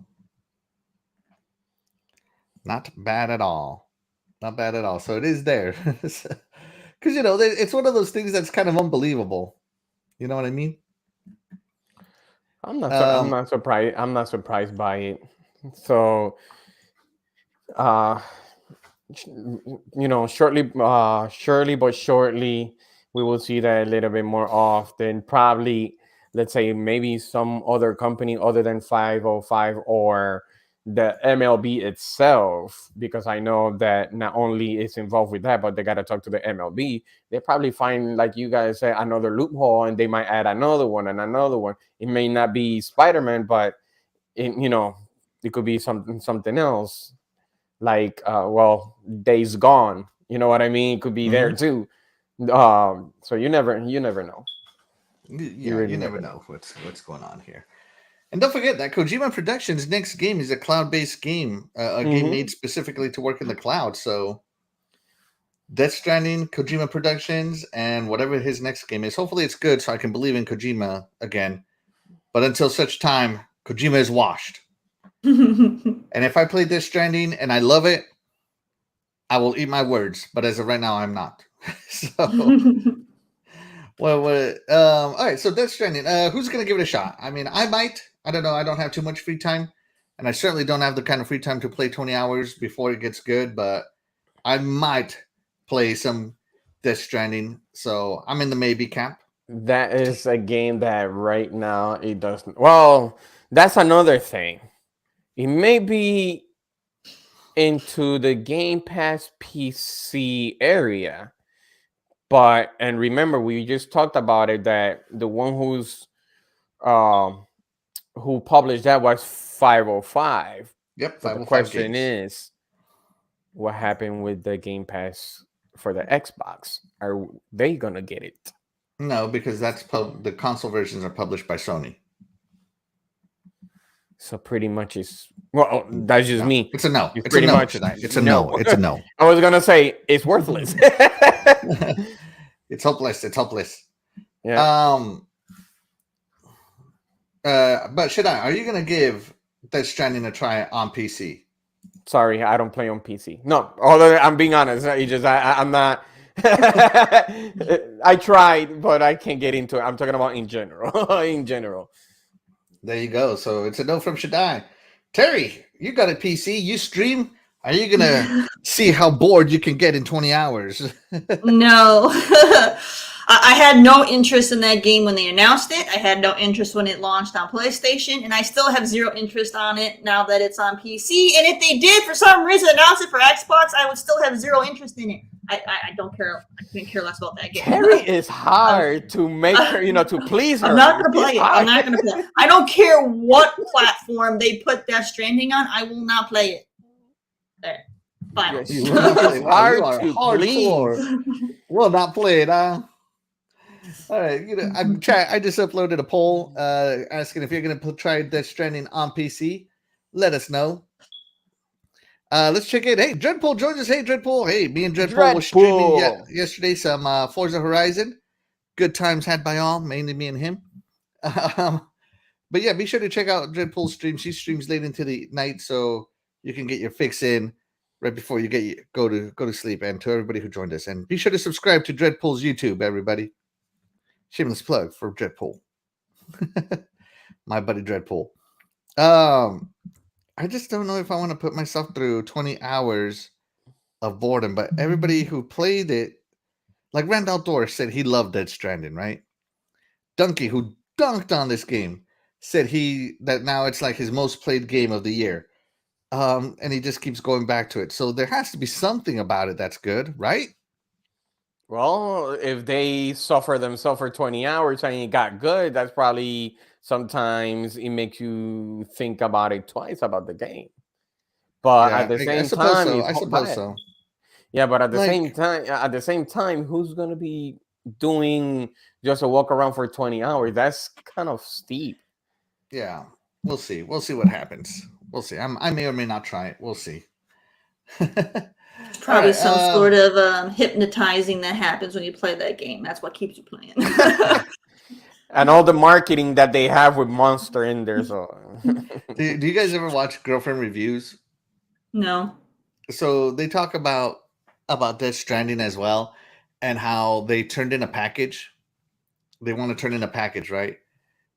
Not bad at all. So it is there. Because, it's one of those things that's kind of unbelievable. You know what I mean? I'm not surprised. I'm not surprised by it. So, shortly but surely, we will see that a little bit more often. Probably, let's say maybe some other company other than 505 or the MLB itself, because I know that not only is involved with that, but they got to talk to the MLB. They probably find, like you guys say, another loophole, and they might add another one and another one. It may not be Spider-Man, but it could be something else, like Days Gone. You know what I mean? It could be there too. So you never know. Yeah, you never know what's going on here. And don't forget that Kojima Productions' next game is a cloud-based game, a game made specifically to work in the cloud. So Death Stranding, Kojima Productions, and whatever his next game is. Hopefully it's good so I can believe in Kojima again. But until such time, Kojima is washed. And if I play Death Stranding and I love it, I will eat my words. But as of right now, I'm not. So, all right. So Death Stranding, who's going to give it a shot? I mean, I might. I don't know. I don't have too much free time. And I certainly don't have the kind of free time to play 20 hours before it gets good. But I might play some Death Stranding. So I'm in the maybe camp. That is a game that right now it doesn't. Well, that's another thing. It may be into the Game Pass PC area, and remember, we just talked about it, that the one who published that was 505. Yep. But the question is, what happened with the Game Pass for the Xbox? Are they gonna get it? No, because the console versions are published by Sony. So pretty much it's that's just me. It's a no. It's It's pretty a no. much It's a no. It's a no. I was gonna say it's worthless. It's hopeless. It's hopeless. Yeah. But Shaddai, are you gonna give Death Stranding a try on PC? Sorry, I don't play on PC. No, although I'm being honest, I'm not. I tried, but I can't get into it. I'm talking about in general. In general. There you go. So it's a no from Shaddai. Terri, you got a PC. You stream. Are you gonna see how bored you can get in 20 hours? No. I had no interest in that game when they announced it. I had no interest when it launched on PlayStation, and I still have zero interest on it now that it's on PC. And if they did, for some reason, announce it for Xbox, I would still have zero interest in it. I don't care. I couldn't care less about that game. Terri is hard to make her, to please her. I'm not going to play it. I'm not going to play it. I don't care what platform they put Death Stranding on. I will not play it. There. Fine. Yes, it's hard to hardcore. Will not play it, huh? All right, I just uploaded a poll asking if you're going to try Death Stranding on PC. Let us know. Let's check in. Hey, Dreadpool joins us. Hey, Dreadpool. Hey, me and Dreadpool were streaming yesterday some Forza Horizon. Good times had by all, mainly me and him. But yeah, be sure to check out Dreadpool's stream. She streams late into the night, so you can get your fix in right before you go to sleep. And to everybody who joined us, and be sure to subscribe to Dreadpool's YouTube, everybody. Shameless plug for Dreadpool. My buddy Dreadpool. I just don't know if I want to put myself through 20 hours of boredom, but everybody who played it, like Rand Outdoor said he loved Death Stranding, right? Donkey, who dunked on this game, said that now it's like his most played game of the year. And he just keeps going back to it. So there has to be something about it that's good, right? Well, if they suffer themselves for 20 hours and it got good, that's probably sometimes it makes you think about it twice about the game. But at the same time, I suppose so. Yeah, but at the same time, who's gonna be doing just a walk around for 20 hours? That's kind of steep. Yeah, we'll see. We'll see what happens. We'll see. I may or may not try it. We'll see. Probably some sort of hypnotizing that happens when you play that game. That's what keeps you playing. And all the marketing that they have with Monster in there. So, do you guys ever watch Girlfriend Reviews? No. So they talk about Death Stranding as well, and how they turned in a package. They want to turn in a package, right?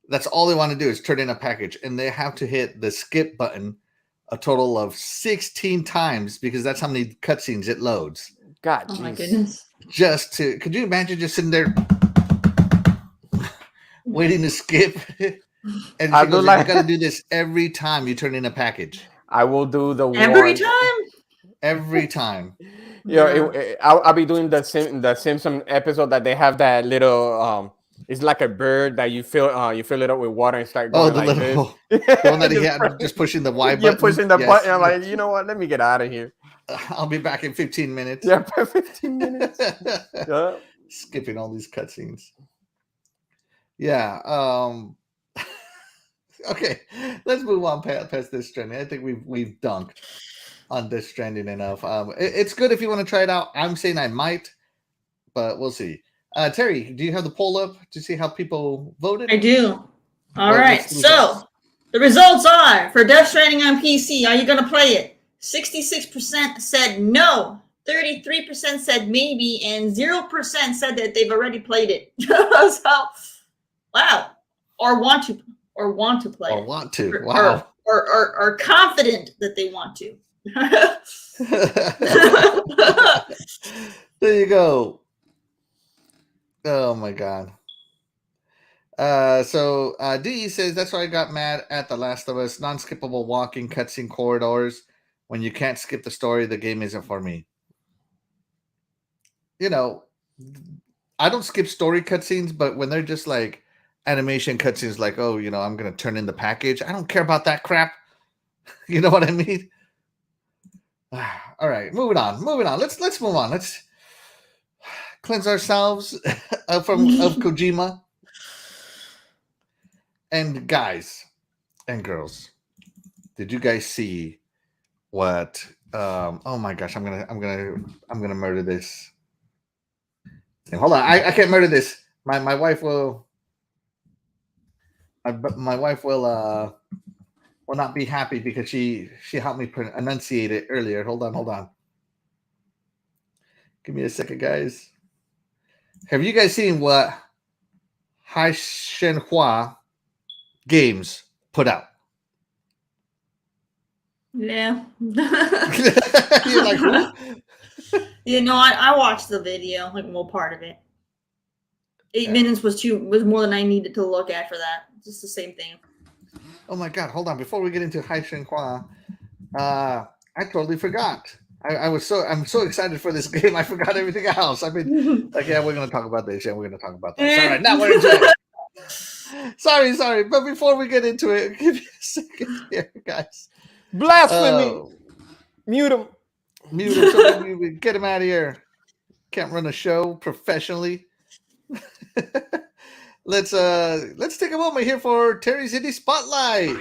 That's all they want to do is turn in a package, and they have to hit the skip button a total of 16 times because that's how many cutscenes it loads. God, oh my goodness! Could you imagine just sitting there waiting to skip? And you got to do this every time you turn in a package. I will do every time. Every time. I'll be doing the Simpson episode that they have that little it's like a bird that you fill it up with water and start going like this. The one that he had just pushing the Y button. You're pushing the button. I'm like, you know what? Let me get out of here. I'll be back in 15 minutes. Yeah, 15 minutes. Yeah. Skipping all these cutscenes. Yeah. Okay, let's move on past Death Stranding. I think we've dunked on Death Stranding enough. It's good if you want to try it out. I'm saying I might, but we'll see. Terri, do you have the poll up to see how people voted? I do. All right. So the results are for Death Stranding on PC. Are you going to play it? 66% said no. 33% said maybe, and 0% said that they've already played it. So, wow. Or want to play it. Or want to. Wow. Or confident that they want to. There you go. Oh my god. So DE says that's why I got mad at The Last of Us. Non-skippable walking cutscene corridors. When you can't skip the story, the game isn't for me. I don't skip story cutscenes, but when they're just like animation cutscenes, like, oh, I'm gonna turn in the package. I don't care about that crap. You know what I mean? All right, moving on. Let's move on. Let's cleanse ourselves of Kojima. And guys and girls, did you guys see what? Oh my gosh, I'm gonna murder this. And hold on, I can't murder this. My wife will. My wife will not be happy because she helped me enunciate it earlier. Hold on. Give me a second, guys. Have you guys seen what Hai Shenhua Games put out? Yeah. You're like, who? You know, I watched the video, like part of it. 8 minutes was more than I needed to look at for that. Just the same thing. Oh my god, hold on. Before we get into Hai Shenhua, I totally forgot. I'm so excited for this game. I forgot everything else. I've been like, yeah, we're gonna talk about this. Yeah, we're gonna talk about that. All right, now we're into it. Sorry. But before we get into it, give me a second here, guys. Blasphemy! Mute him. So get him out of here. Can't run a show professionally. Let's take a moment here for Terry's Indie Spotlight.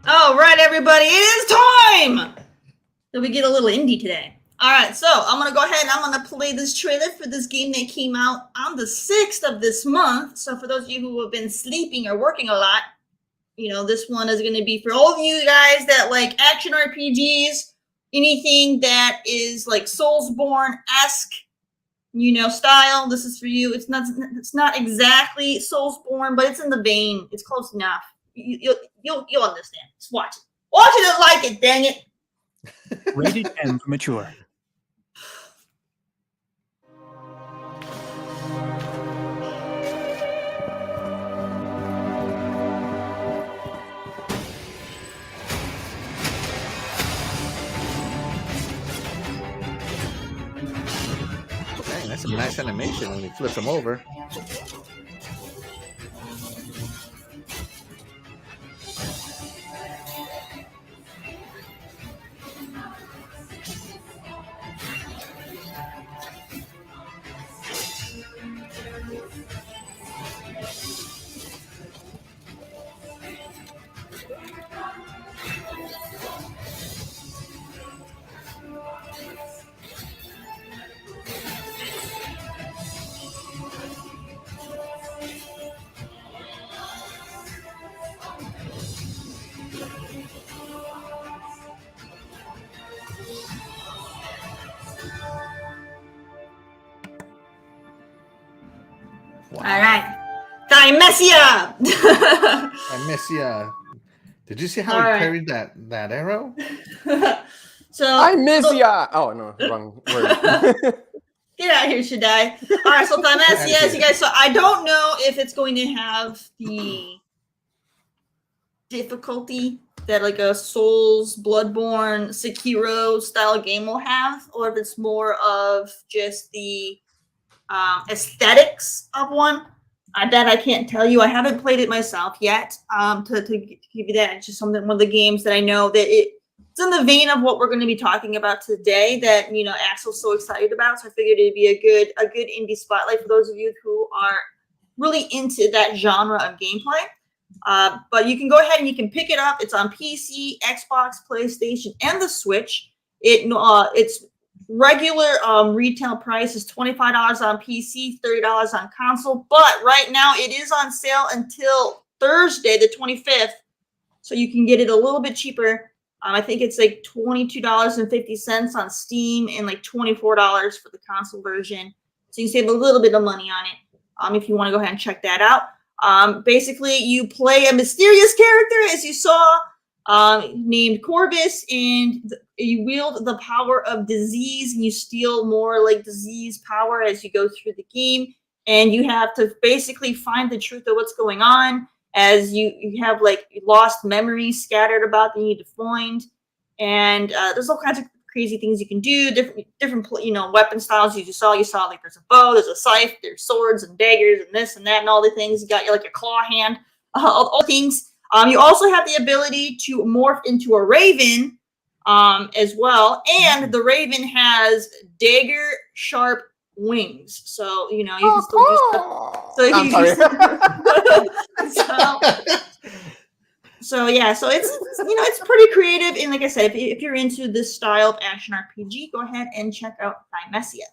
All right, everybody, it is time that we get a little indie today. All right, so I'm going to go ahead and I'm going to play this trailer for this game that came out on the 6th of this month. So for those of you who have been sleeping or working a lot, you know, this one is going to be for all of you guys that like action RPGs, anything that is like Soulsborne-esque, you know, style. This is for you. It's not exactly Soulsborne, but it's in the vein. It's close enough. You'll understand. Just watch it. Watch it and like it, dang it. Rated M for mature. Dang, that's a nice animation when you flip them over. Wow. All right. Dimesia! I miss ya. Did you see how he parried that arrow? So I miss ya. Oh no, wrong word. Get out of here, Shaddai. All right, so Dimesia, you guys. So I don't know if it's going to have the difficulty that like a Souls, Bloodborne, Sekiro style game will have, or if it's more of just the aesthetics of one. That I can't tell you. I haven't played it myself yet. To give you that, it's just one of the games that I know that it's in the vein of what we're going to be talking about today. That Axel's so excited about. So I figured it'd be a good indie spotlight for those of you who are really into that genre of gameplay. But you can go ahead and you can pick it up. It's on PC, Xbox, PlayStation, and the Switch. It's regular retail price is $25 on PC, $30 on console. But right now it is on sale until Thursday, the 25th. So you can get it a little bit cheaper. I think it's like $22.50 on Steam and like $24 for the console version. So you can save a little bit of money on it if you want to go ahead and check that out. Basically, you play a mysterious character, as you saw named Corvus, and you wield the power of disease, and you steal more like disease power as you go through the game, and you have to basically find the truth of what's going on, as you have like lost memories scattered about that you need to find, and there's all kinds of crazy things you can do, different weapon styles. You saw like there's a bow, there's a scythe, there's swords and daggers and this and that and all the things. You got like a claw hand, all things. You also have the ability to morph into a raven as well, and the raven has dagger sharp wings, so you can still do stuff. So it's pretty creative, and like I said, if you're into this style of action RPG, go ahead and check out Thymesia.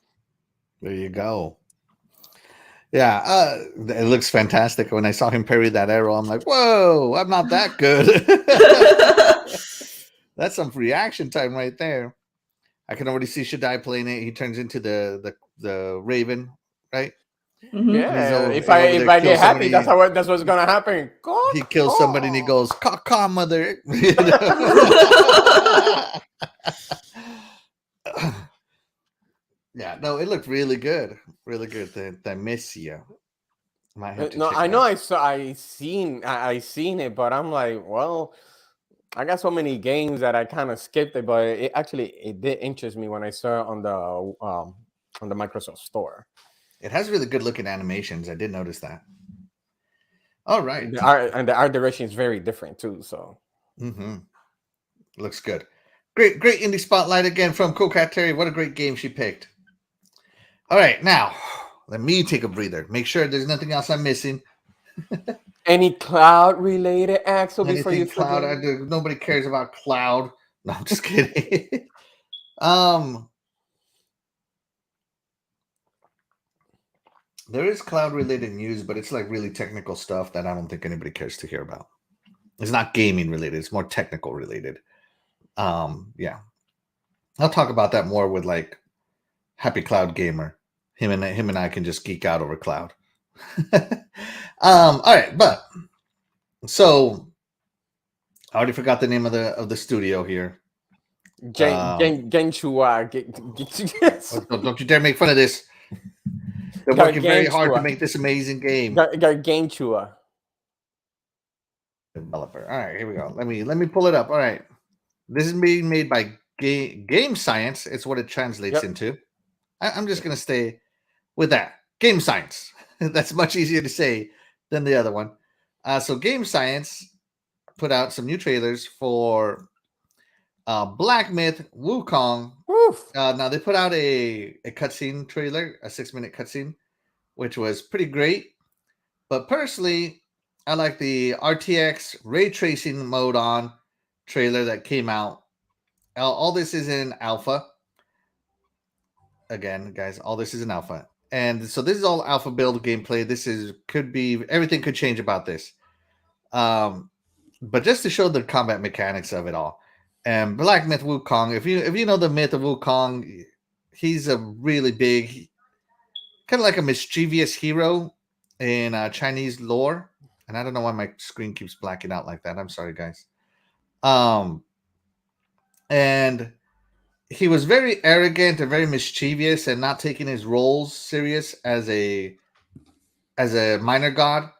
There you go. Yeah, it looks fantastic. When I saw him parry that arrow, I'm like, whoa, I'm not that good. That's some free action time right there. I can already see Shaddai playing it. He turns into the raven, right? Mm-hmm. Yeah, if I get happy, that's what's gonna happen. He kills somebody and he goes, "Caw, mother." Yeah, no, it looked really good, really good. The Thymesia. I know I seen it, but I'm like, well, I got so many games that I kind of skipped it, but it did interest me when I saw it on the Microsoft Store. It has really good looking animations. I did notice that. All right, the art direction is very different too. So, looks good. Great indie spotlight again from Coolcat Terri. What a great game she picked. All right, now let me take a breather. Make sure there's nothing else I'm missing. Any cloud related, Axel? Before you cloud, nobody cares about cloud. No, I'm just kidding. There is cloud related news, but it's like really technical stuff that I don't think anybody cares to hear about. It's not gaming related; it's more technical related. Yeah, I'll talk about that more with like Happy Cloud Gamer. Him and I can just geek out over cloud. All right, but so I already forgot the name of the studio here. Genchua. Don't you dare make fun of this. They're working very hard to make this amazing game. Genchua. Developer. All right, here we go. Let me pull it up. All right, this is being made by Game Science. It's what it translates into. I'm just gonna stay with that. Game Science. That's much easier to say than the other one. So Game Science put out some new trailers for Black Myth Wukong. Now they put out a cutscene trailer, a 6-minute cutscene, which was pretty great. But personally, I like the RTX ray tracing mode on trailer that came out. All this is in alpha. Again, guys, all this is in alpha. And so this is all alpha build gameplay. Everything could change about this. But just to show the combat mechanics of it all. And Black Myth Wukong, if you know the myth of Wukong, he's a really big, kind of like a mischievous hero in Chinese lore. And I don't know why my screen keeps blacking out like that. I'm sorry, guys. And he was very arrogant and very mischievous and not taking his roles serious as a minor god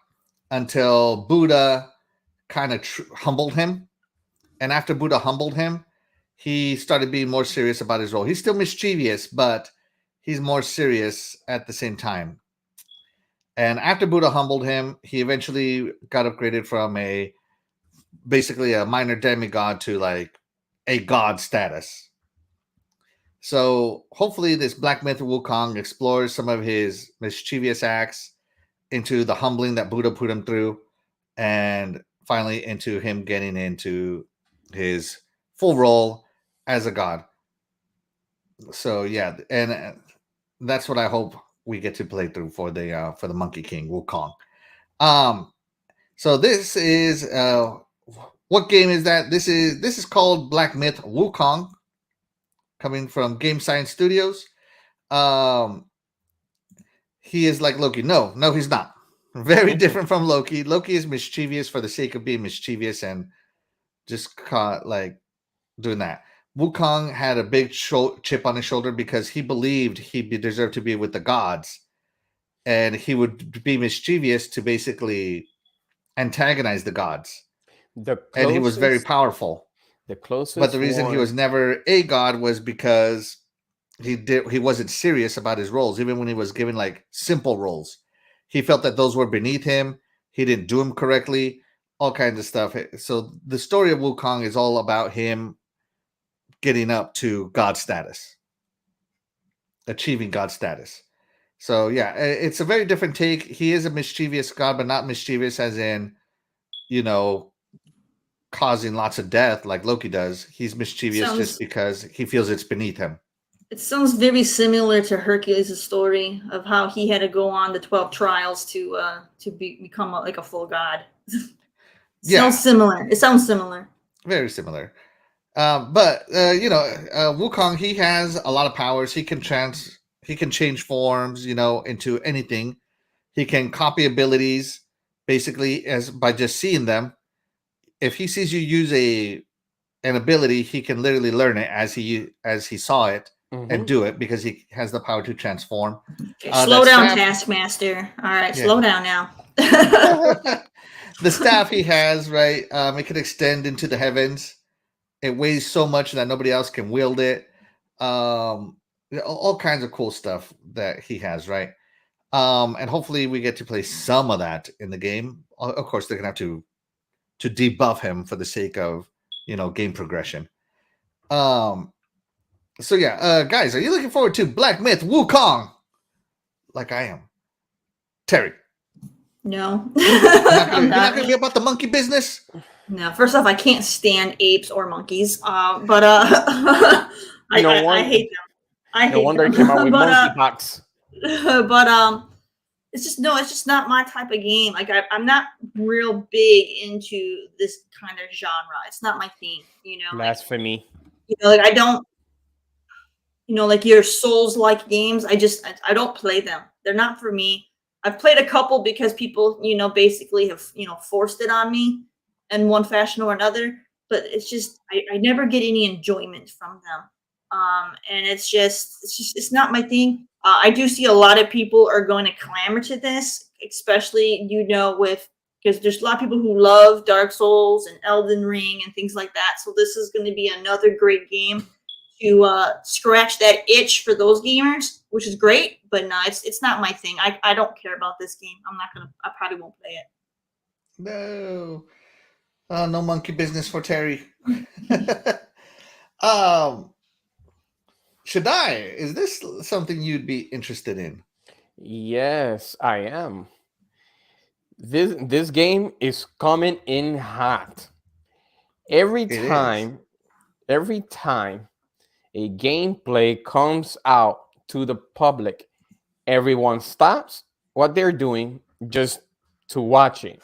until Buddha kind of humbled him. And after Buddha humbled him, he started being more serious about his role. He's still mischievous, but he's more serious at the same time. And after Buddha humbled him, he eventually got upgraded from basically a minor demigod to like a god status. So hopefully this Black Myth Wukong explores some of his mischievous acts into the humbling that Buddha put him through, and finally into him getting into his full role as a god. So yeah, and that's what I hope we get to play through for the Monkey King Wukong. So this is what game is that? This is called Black Myth Wukong, coming from Game Science Studios. He is like Loki. No, he's not. Very different from Loki. Loki is mischievous for the sake of being mischievous and just caught like doing that. Wukong had a big chip on his shoulder because he believed he deserved to be with the gods, and he would be mischievous to basically antagonize the gods. And he was very powerful. The closest, but the reason he was never a god was because he wasn't serious about his roles, even when he was given like simple roles. He felt that those were beneath him. He didn't do them correctly, all kinds of stuff. So the story of Wukong is all about him getting up to God status, achieving God status. So yeah, it's a very different take. He is a mischievous god, but not mischievous as in, causing lots of death like Loki does. He's mischievous just because he feels it's beneath him. It sounds very similar to Hercules' story of how he had to go on the 12 trials to become like a full god. Sounds similar. It sounds similar. Very similar. But Wukong, he has a lot of powers. He can change forms, into anything. He can copy abilities basically by just seeing them. If he sees you use an ability, he can literally learn it as he saw it and do it because he has the power to transform. Okay, slow down, Taskmaster. All right, slow down now. The staff he has, right? It can extend into the heavens. It weighs so much that nobody else can wield it. All kinds of cool stuff that he has, right? And hopefully we get to play some of that in the game. Of course, they're gonna have to debuff him for the sake of game progression. So yeah, guys, are you looking forward to Black Myth Wukong? Like I am. Terry. No. You're not gonna be about the monkey business? No. First off, I can't stand apes or monkeys. But I hate them. No wonder it came out with monkeypox. But it's just not my type of game. Like I'm not real big into this kind of genre. It's not my thing, Blasphemy. Like I don't, like your Souls-like games. I don't play them. They're not for me. I've played a couple because people, basically have, forced it on me in one fashion or another. But it's just I never get any enjoyment from them. And it's not my thing. I do see a lot of people are going to clamor to this, especially, because there's a lot of people who love Dark Souls and Elden Ring and things like that. So this is going to be another great game to scratch that itch for those gamers, which is great. But no, it's not my thing. I don't care about this game. I probably won't play it. No. No monkey business for Terry. Shaddai, is this something you'd be interested in? Yes, I am. This game is coming in hot. Every time a gameplay comes out to the public, everyone stops what they're doing just to watch it.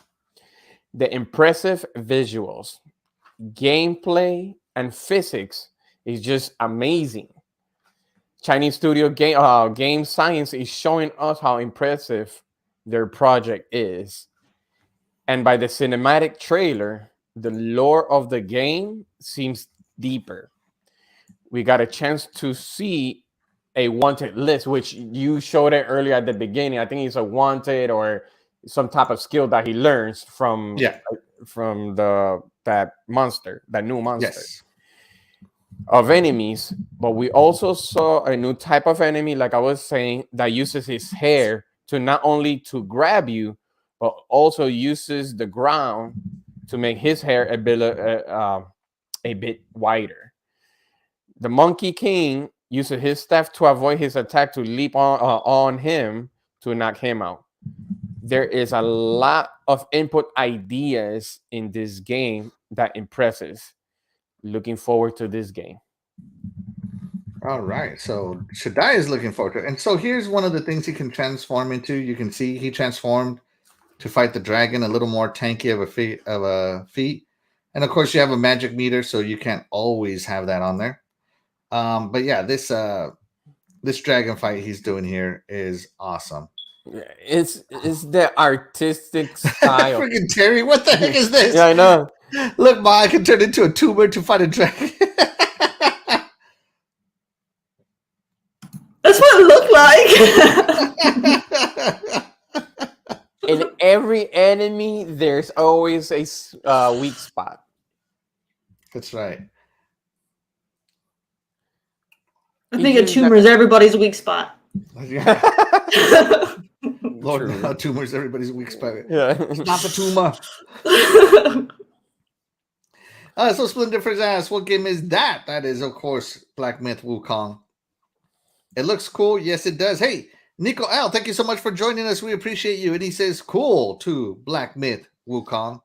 The impressive visuals, gameplay, and physics is just amazing. Chinese studio Game Science is showing us how impressive their project is. And by the cinematic trailer, the lore of the game seems deeper. We got a chance to see a wanted list, which you showed it earlier at the beginning. I think it's a wanted or some type of skill that he learns from that new monster. Yes. Of enemies, but we also saw a new type of enemy, like I was saying, that uses his hair to not only to grab you, but also uses the ground to make his hair a bit wider. The Monkey King uses his staff to avoid his attack to leap on him to knock him out. There is a lot of input ideas in this game that impresses. Looking forward to this game. All right. So Shaddai is looking forward to it. And so here's one of the things he can transform into. You can see he transformed to fight the dragon, a little more tanky of a feat. And of course you have a magic meter, so you can't always have that on there. But yeah, this dragon fight he's doing here is awesome. It's the artistic style. Freaking Terry, what the heck is this? Yeah, I know. Look, Ma, I can turn into a tumor to fight a dragon. That's what it looked like. In every enemy, there's always a weak spot. That's right. I think a tumor is everybody's weak spot. Yeah. Lord, no, tumors, everybody's weak spot. Yeah. Not the tumor. So Splinter Frizz asks, what game is that? That is, of course, Black Myth Wukong. It looks cool. Yes, it does. Hey, Nico L, thank you so much for joining us. We appreciate you. And he says, cool to Black Myth Wukong.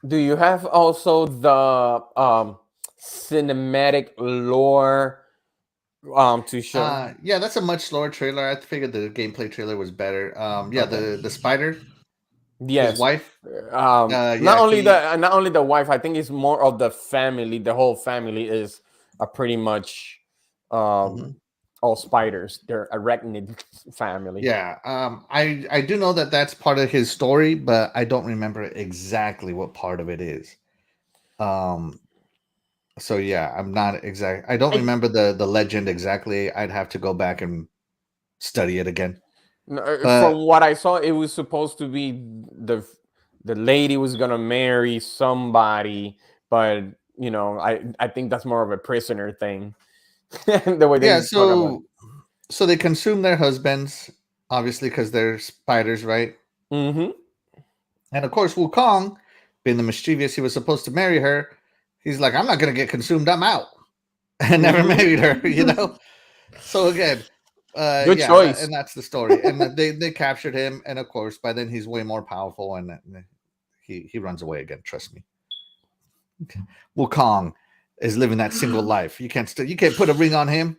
Do you have also the cinematic lore to show? Yeah, that's a much slower trailer. I figured the gameplay trailer was better. Yeah, the spider. Yes. His wife. Not only the wife. I think it's more of the family. The whole family is a pretty much all spiders. They're arachnid family. Yeah. I do know that that's part of his story, but I don't remember exactly what part of it is. So yeah, I'm not exact. I don't remember the legend exactly. I'd have to go back and study it again. From what I saw, it was supposed to be the lady was gonna marry somebody, but you know, I think that's more of a prisoner thing. The way they so they consume their husbands, obviously, because they're spiders, right? Mm-hmm. And of course, Wukong, being the mischievous, he was supposed to marry her. He's like, I'm not gonna get consumed. I'm out, and never married her. You know. So again. Good choice. And that's the story. And they captured him, and of course, by then he's way more powerful, and he runs away again. Trust me. Wukong is living that single life. You can't put a ring on him.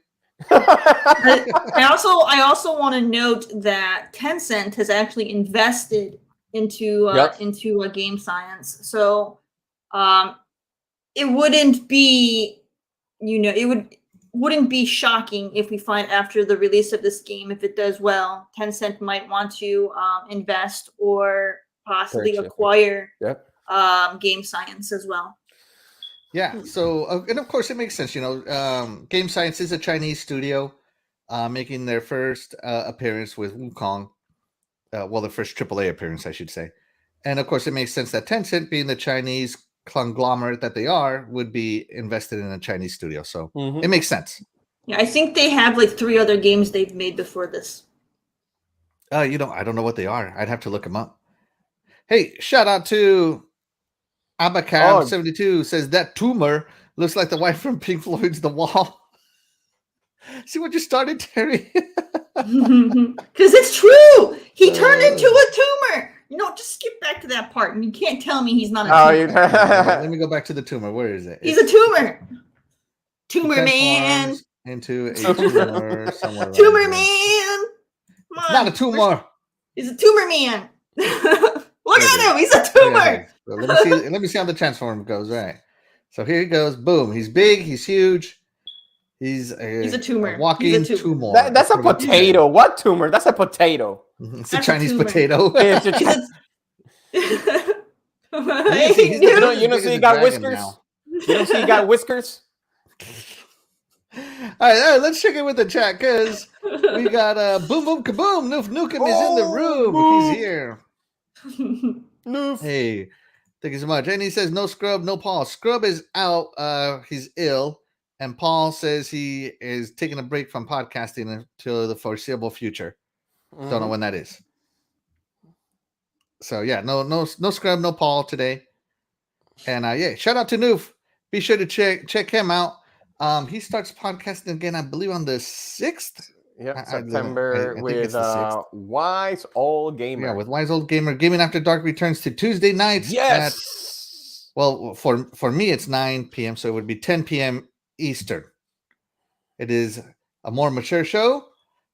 I also want to note that Tencent has actually invested into a game science, so it wouldn't be, wouldn't be shocking if we find after the release of this game, if it does well, Tencent might want to invest or possibly acquire game science as well. Yeah. So, and of course, it makes sense. Game Science is a Chinese studio making their first appearance with Wukong. Well, the first AAA appearance, I should say. And of course, it makes sense that Tencent, being the Chinese conglomerate that they are, would be invested in a Chinese studio. So it makes sense. Yeah, I think they have like 3 other games they've made before this. I don't know what they are. I'd have to look them up. Hey, shout out to Abacab72 says that tumor looks like the wife from Pink Floyd's The Wall. See what you started, Terry? Because it's true. He turned into a tumor. Just skip back to that part. And you can't tell me he's not a tumor. Let me go back to the tumor. Where is it? He's a tumor. Tumor man. Into a tumor somewhere. Tumor man. It's not a tumor. He's a tumor man. Look at him. He's a tumor. So let me see how the transform goes. Right. So here he goes. Boom. He's big. He's huge. He's a tumor. A walking tumor. That's a potato. What tumor? That's a potato. It's a Chinese potato. It's you don't see he got whiskers? You don't see he got whiskers? All right, let's check in with the chat, because we got Boom Boom Kaboom. Noof Nukem is in the room. Boom. He's here. Noof. Hey, thank you so much. And he says, no Scrub, no Paul. Scrub is out. He's ill. And Paul says he is taking a break from podcasting until the foreseeable future. Don't know when that is. So yeah, no Scrub, no Paul today. And shout out to Noof. Be sure to check him out. He starts podcasting again, I believe, on the 6th. Yep, September with Wise Old Gamer. Yeah, with Wise Old Gamer. Gaming After Dark returns to Tuesday nights. Yes. For me, it's 9 p.m., so it would be 10 p.m. Eastern. It is a more mature show,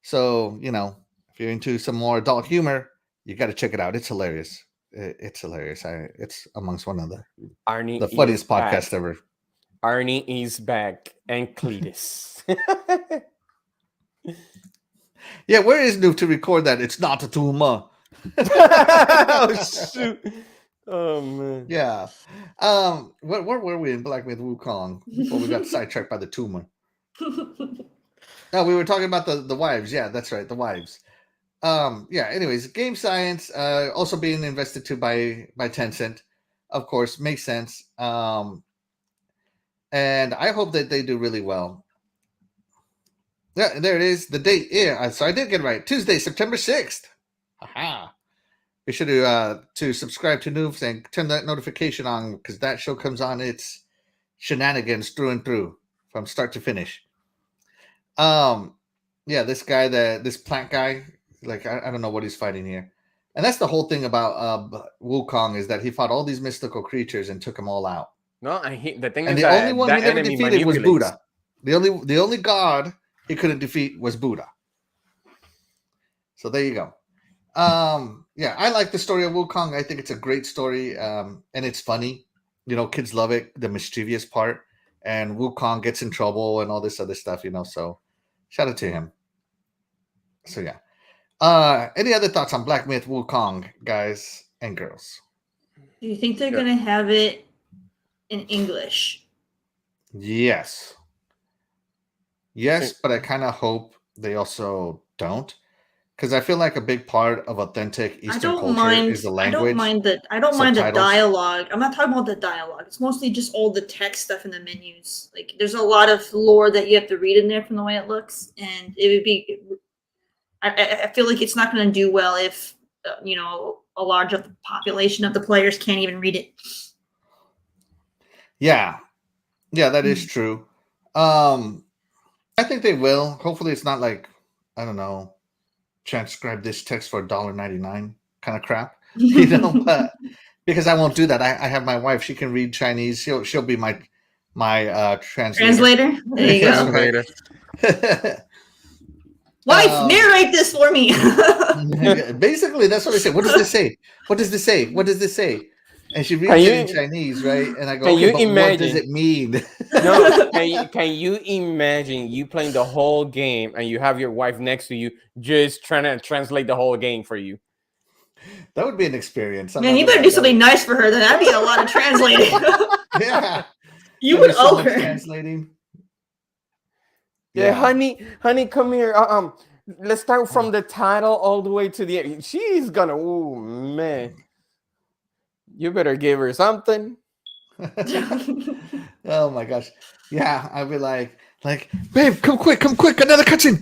so if you're into some more adult humor, you got to check it out. It's hilarious. It's hilarious. It's amongst one of the funniest podcasts ever. Arnie is back, and Cletus. Yeah, where is Noob to record that? It's not a tumor. Oh shoot! Oh man. Yeah. Where were we in Black Myth Wukong before we got sidetracked by the tumor? No, we were talking about the wives. Yeah, that's right, the wives. Yeah. Anyways, game science also being invested to by Tencent, of course, makes sense. And I hope that they do really well. Yeah, there it is. The date. Yeah, so I did get it right. Tuesday, September 6th. Aha. Be sure to subscribe to Noobs and turn that notification on because that show comes on. It's shenanigans through and through from start to finish. Yeah, this guy, this plant guy, like I don't know what he's fighting here. And that's the whole thing about Wukong is that he fought all these mystical creatures and took them all out. No, the thing And is the that only one that he never enemy defeated was manipulates. Buddha. The only god he couldn't defeat was Buddha. So there you go. Yeah, I like the story of Wukong. I think it's a great story, and it's funny. You know, kids love it, the mischievous part. And Wukong gets in trouble and all this other stuff, you know. So shout out to him. So yeah. Any other thoughts on Black Myth Wukong, guys and girls? Do you think they're gonna have it in English? Yes, but I kind of hope they also don't, because I feel like a big part of authentic Eastern culture is the language. I don't mind the subtitles. dialogue. I'm not talking about the dialogue. It's mostly just all the text stuff in the menus. Like there's a lot of lore that you have to read in there from the way it looks, and it would be. I feel like it's not going to do well if a large of the population of the players can't even read it. Yeah, that is true. I think they will. Hopefully, it's not like I don't know, transcribe this text for $1.99 kind of crap, you know. But because I won't do that, I have my wife. She can read Chinese. She'll be my translator. There you go. Translator. Wife, narrate this for me. Basically, that's what I say. What does this say? What does this say? What does this say? And she reads it in Chinese, right? And I go, okay, but what does it mean? No, can you imagine you playing the whole game and you have your wife next to you just trying to translate the whole game for you? That would be an experience. Man, you better do something nice for her. Then that'd be a lot of translating. Yeah. You would owe her. Translating. Yeah, honey, come here. Let's start from the title all the way to the end. She's gonna, oh man. You better give her something. Oh my gosh. Yeah, I'd be like, babe, come quick, another cutscene.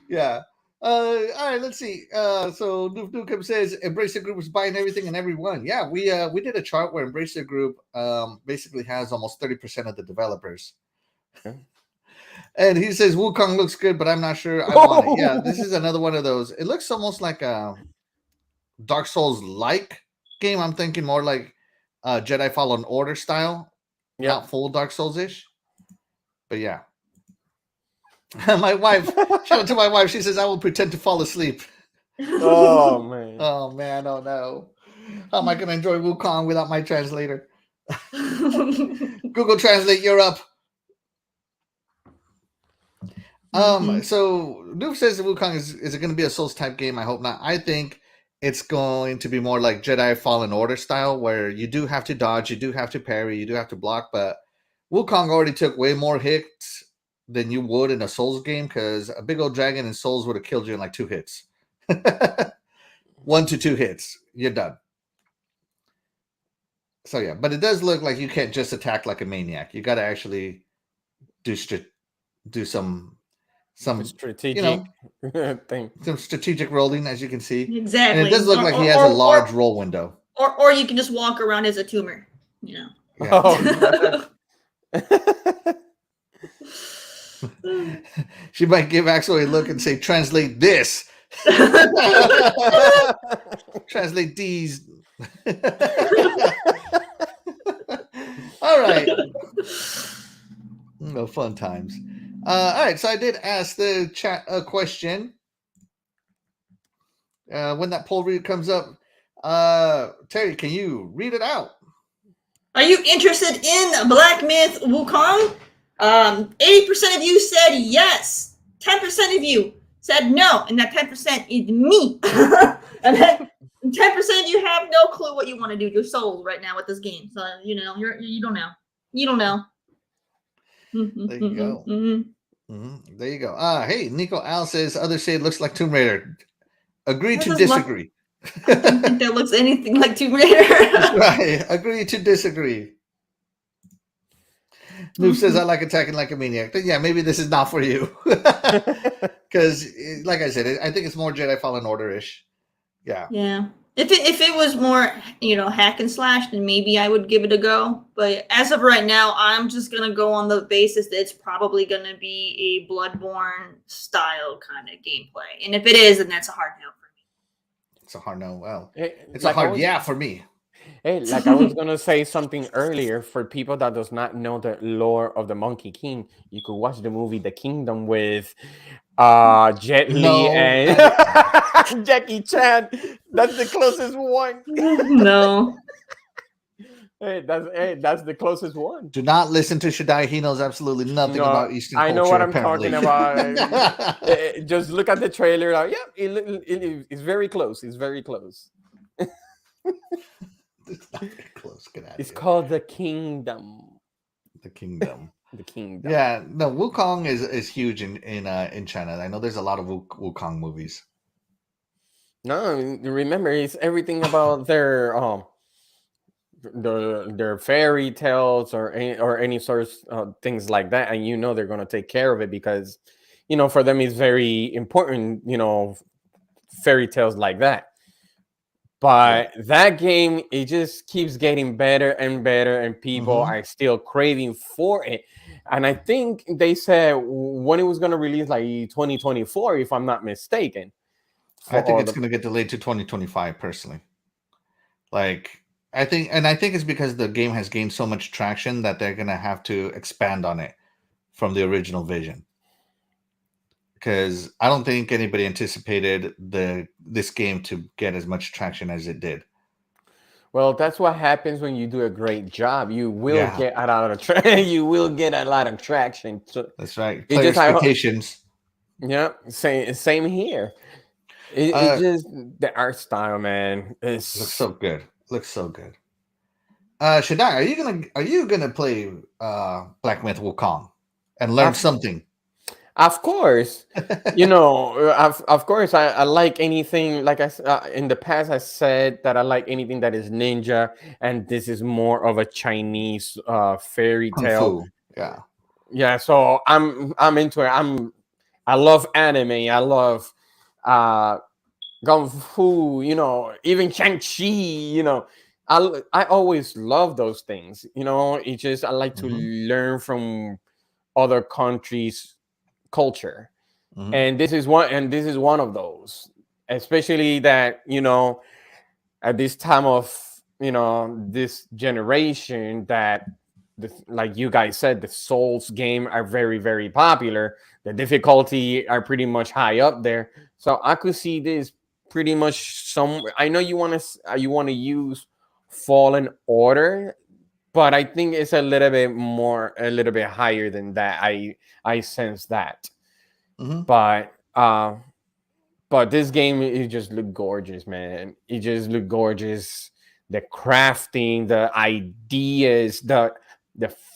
Yeah. All right, let's see. So Nukem says Embracer Group is buying everything and everyone. Yeah, we did a chart where Embracer Group basically has almost 30% of the developers. Okay. And he says Wukong looks good, but I'm not sure I want it. Yeah, this is another one of those. It looks almost like a Dark Souls-like game. I'm thinking more like Jedi Fallen Order style. Yeah. Not full Dark Souls-ish. But yeah. My wife, shout out to my wife. She says, I will pretend to fall asleep. Oh, man. Oh, man. Oh, no. How am I going to enjoy Wukong without my translator? Google Translate, you're up. So Noob says Wukong is it going to be a Souls type game? I hope not. I think it's going to be more like Jedi Fallen Order style, where you do have to dodge, you do have to parry, you do have to block, but Wukong already took way more hits than you would in a Souls game, because a big old dragon in Souls would have killed you in like 2 hits. 1 to 2 hits, you're done. So yeah, but it does look like you can't just attack like a maniac. You got to actually do some strategic thing. Some strategic rolling, as you can see. Exactly. And it does look like he has a large roll window. Or you can just walk around as a tumor, you know. Yeah. Oh, she might give Axel a look and say, translate this. Translate these. All right. No fun times. All right, so I did ask the chat a question. When that poll read comes up, Terry, can you read it out? Are you interested in Black Myth Wukong? 80% of you said yes. 10% of you said no, and that 10% is me. And then 10% of you have no clue what you want to do. You're sold right now with this game, so you know you don't know. You don't know. There you go. There you go. Hey, Nico Al says others say it looks like Tomb Raider. Agree to disagree. I don't think that looks anything like Tomb Raider. Right. Agree to disagree. Noob says I like attacking like a maniac. But yeah, maybe this is not for you. Because, like I said, I think it's more Jedi Fallen Order-ish. Yeah. Yeah. If it was more, hack and slash, then maybe I would give it a go. But as of right now, I'm just gonna go on the basis that it's probably gonna be a Bloodborne style kind of gameplay. And if it is, then that's a hard no for me. It's a hard no. Well, it's like a hard yeah for me. Hey, like I was gonna say something earlier, for people that does not know the lore of the Monkey King, you could watch the movie The Kingdom with Jet Li and Jackie Chan. That's the closest one. No. That's the closest one. Do not listen to Shaddai. He knows absolutely nothing about Eastern culture. I know what I'm apparently. talking about. Just look at the trailer. It's very close. It's very close. It's not very close. Get out of It's here. called The Kingdom. The Kingdom. The Kingdom. Yeah, no, Wukong is huge in China. I know there's a lot of Wukong movies. No, remember, it's everything about their fairy tales or any sort of things like that, and they're gonna take care of it because for them it's very important. Fairy tales like that. But that game, it just keeps getting better and better, and people are still craving for it. And I think they said when it was going to release, like 2024, if I'm not mistaken. I think it's going to get delayed to 2025, personally. I think it's because the game has gained so much traction that they're going to have to expand on it from the original vision. Because I don't think anybody anticipated this game to get as much traction as it did. Well, that's what happens when you do a great job. You will get a lot of you will get a lot of traction. So that's right. Player expectations. Yeah, same here. It just the art style, man. Looks so good. Looks so good. Shaddai, are you gonna play Black Myth Wukong and learn something? Of course, of course, I like anything. Like in the past, I said that I like anything that is ninja, and this is more of a Chinese fairy tale. Yeah. So I'm into it. I love anime. I love Kung Fu. Even Shang-Chi. I always love those things. It just I like to learn from other countries' culture, and this is one of those, especially that at this time of this generation, that like you guys said, the Souls game are very, very popular. The difficulty are pretty much high up there, so I could see this pretty much I know you want to use Fallen Order, but I think it's a little bit higher than that. I sense that. But this game, it just looked gorgeous, man. It just looked gorgeous. The crafting, the ideas, the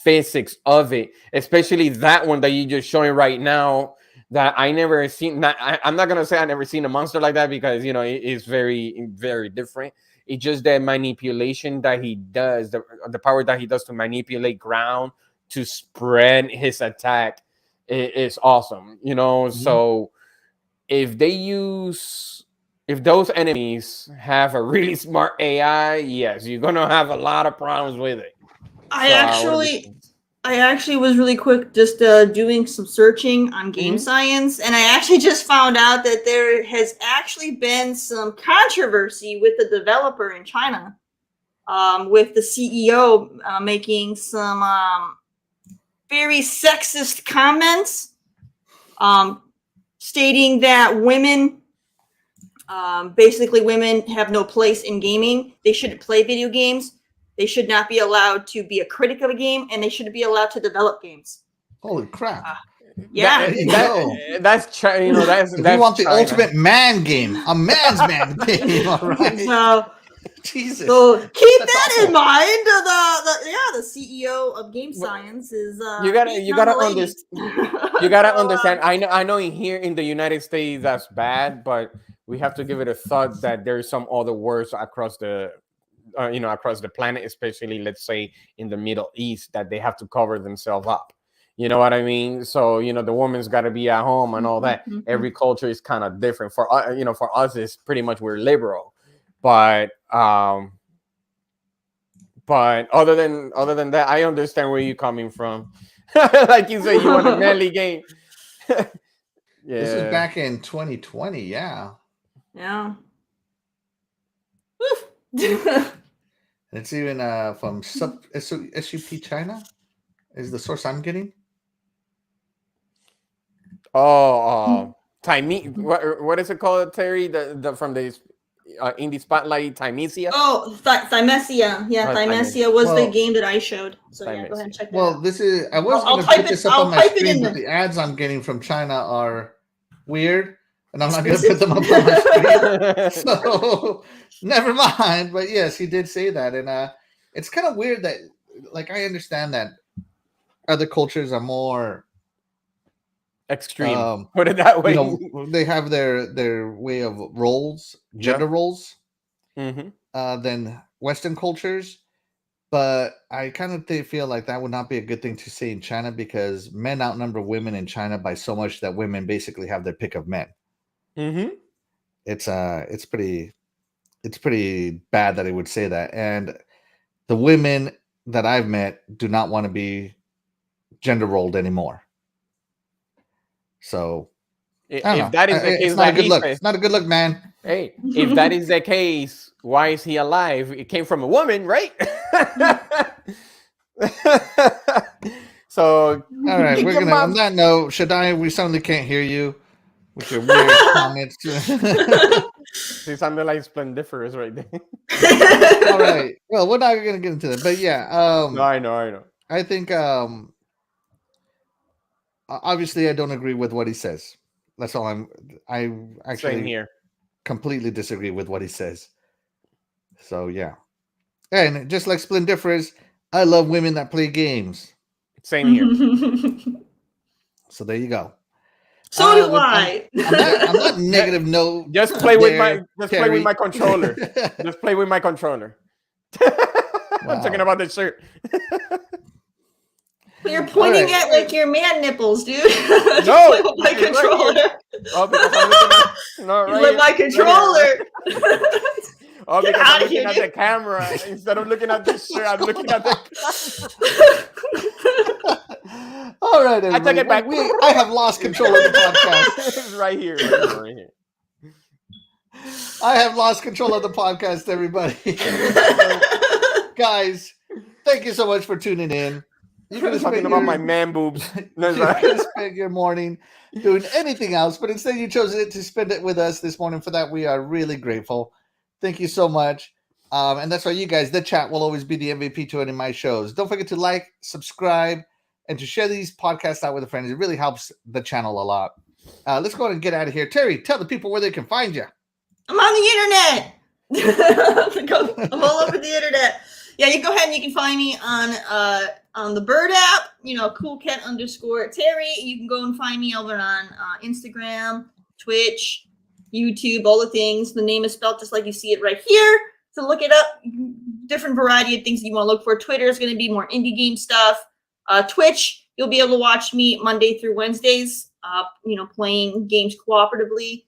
physics of it, especially that one that you're just showing right now, that I never seen. I'm not gonna say I never seen a monster like that, because it is very, very different. It's just the manipulation that he does, the power that he does to manipulate ground to spread his attack is awesome. So if those enemies have a really smart AI, yes, you're gonna have a lot of problems with it. I actually was really quick just doing some searching on Game Science, and I actually just found out that there has actually been some controversy with the developer in China, with the CEO making some very sexist comments, stating that women, basically women have no place in gaming. They shouldn't play video games. They should not be allowed to be a critic of a game, and they shouldn't be allowed to develop games. Holy crap! Yeah. That's you know that's If you that's want the China. ultimate man game, a man's man game, all right? So, Jesus. so keep That's that awful. in mind. The CEO of Game Science is You gotta beating on the understand. ladies. You gotta So, understand. I know here in the United States that's bad, but we have to give it a thought that there's some other words across the across the planet, especially let's say in the Middle East, that they have to cover themselves up. You know what I mean? So the woman's got to be at home and all that. Every culture is kind of different. For for us, it's pretty much we're liberal, but other than that, I understand where you're coming from. Like you say, you want a manly game. Yeah. This is back in 2020. Yeah. Yeah. It's even from SUP China is the source I'm getting. Oh, what is it called, Terry? The from the indie spotlight, Thymesia. Oh, Thymesia. Yeah, Thymesia was the game that I showed. So yeah, go ahead and check that out. This is. I was I'll going to type put it- this up I'll on my type it screen, in but the- the ads I'm getting from China are weird, and I'm not going to put them up on my screen. So never mind. But yes, he did say that, and it's kind of weird that, like, I understand that other cultures are more extreme. Put it that way. They have their way of roles, gender roles, than Western cultures. But I kind of feel like that would not be a good thing to say in China, because men outnumber women in China by so much that women basically have their pick of men. It's pretty bad that he would say that. And the women that I've met do not want to be gender rolled anymore. So if that is the case, it's not a good look. It's not a good look, man. Hey, if that is the case, why is he alive? It came from a woman, right? So, all right, we're gonna. On that note, Shaddai, we suddenly can't hear you with your weird comments. She sounded like splendiferous right there. All right. Well, we're not gonna get into that, but yeah. No, I know. I think obviously I don't agree with what he says. That's all I actually Same here. Completely disagree with what he says. So yeah. And just like Splendiferous, I love women that play games. Same here. So there you go. So do I. I'm not negative. No, just play with my controller. Just play with my controller. I'm talking about the shirt. You're pointing at like your man nipples, dude. No, play with my controller. Right because I'm looking at, no, right with my controller. Oh, because I'm looking at the camera instead of looking at the shirt. I'm looking at the. All right, everybody. I take it back. I have lost control of the podcast. It's right here. I have lost control of the podcast, everybody. Guys, thank you so much for tuning in. You could have talking about my man boobs. You could spend your morning doing anything else, but instead you chose it to spend it with us this morning. For that, we are really grateful. Thank you so much. And that's why you guys, the chat will always be the MVP to any of my shows. Don't forget to like, subscribe, and to share these podcasts out with a friend. It really helps the channel a lot. Let's go ahead and get out of here. Terry, tell the people where they can find you. I'm on the internet. I'm all over the internet. Yeah, you go ahead and you can find me on the Bird app, Coolcat_Terri. You can go and find me over on Instagram, Twitch, YouTube, all the things. The name is spelled just like you see it right here. So look it up. Different variety of things that you want to look for. Twitter is going to be more indie game stuff. Twitch, you'll be able to watch me Monday through Wednesdays, playing games cooperatively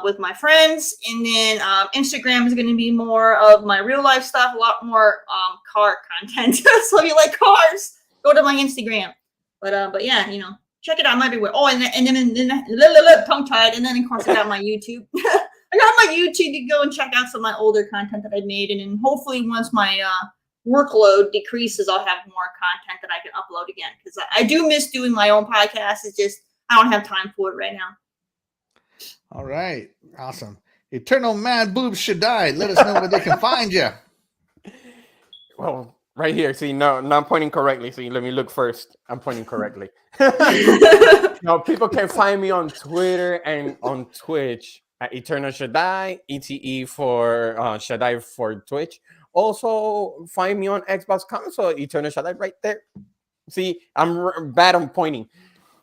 with my friends. And then Instagram is going to be more of my real life stuff, a lot more car content. So if you like cars, go to my Instagram. But yeah, check it out. I might be weird. Oh, and then tongue tied. And then of course I got my YouTube. I got my YouTube. You go and check out some of my older content that I've made. And then hopefully once my workload decreases, I'll have more content that I can upload again. Because I do miss doing my own podcast. It's just I don't have time for it right now. All right. Awesome. Eternal Mad Boobs Shaddai. Let us know where they can find you. Well, Right here. See, no, I'm pointing correctly. See, let me look first. I'm pointing correctly. No, people can find me on Twitter and on Twitch at Eternal Shaddai, ETE for Shaddai for Twitch. Also, find me on Xbox console, Eternal Shaddai, right there. See, I'm bad on pointing.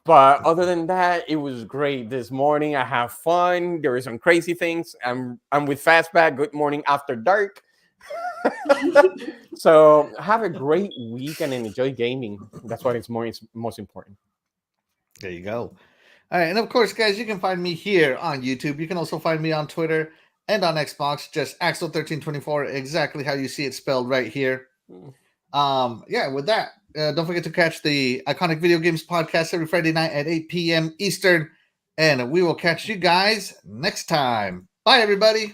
But other than that, it was great this morning. I have fun. There were some crazy things. I'm with Fastback. Good morning after dark. So have a great week and enjoy gaming. That's what is most important. There you go. All right, and of course, guys, you can find me here on YouTube. You can also find me on Twitter and on Xbox, just Axel1324, exactly how you see it spelled right here. Yeah, with that, don't forget to catch the Iconic Video Games podcast every Friday night at 8 p.m. Eastern, and we will catch you guys next time. Bye, everybody.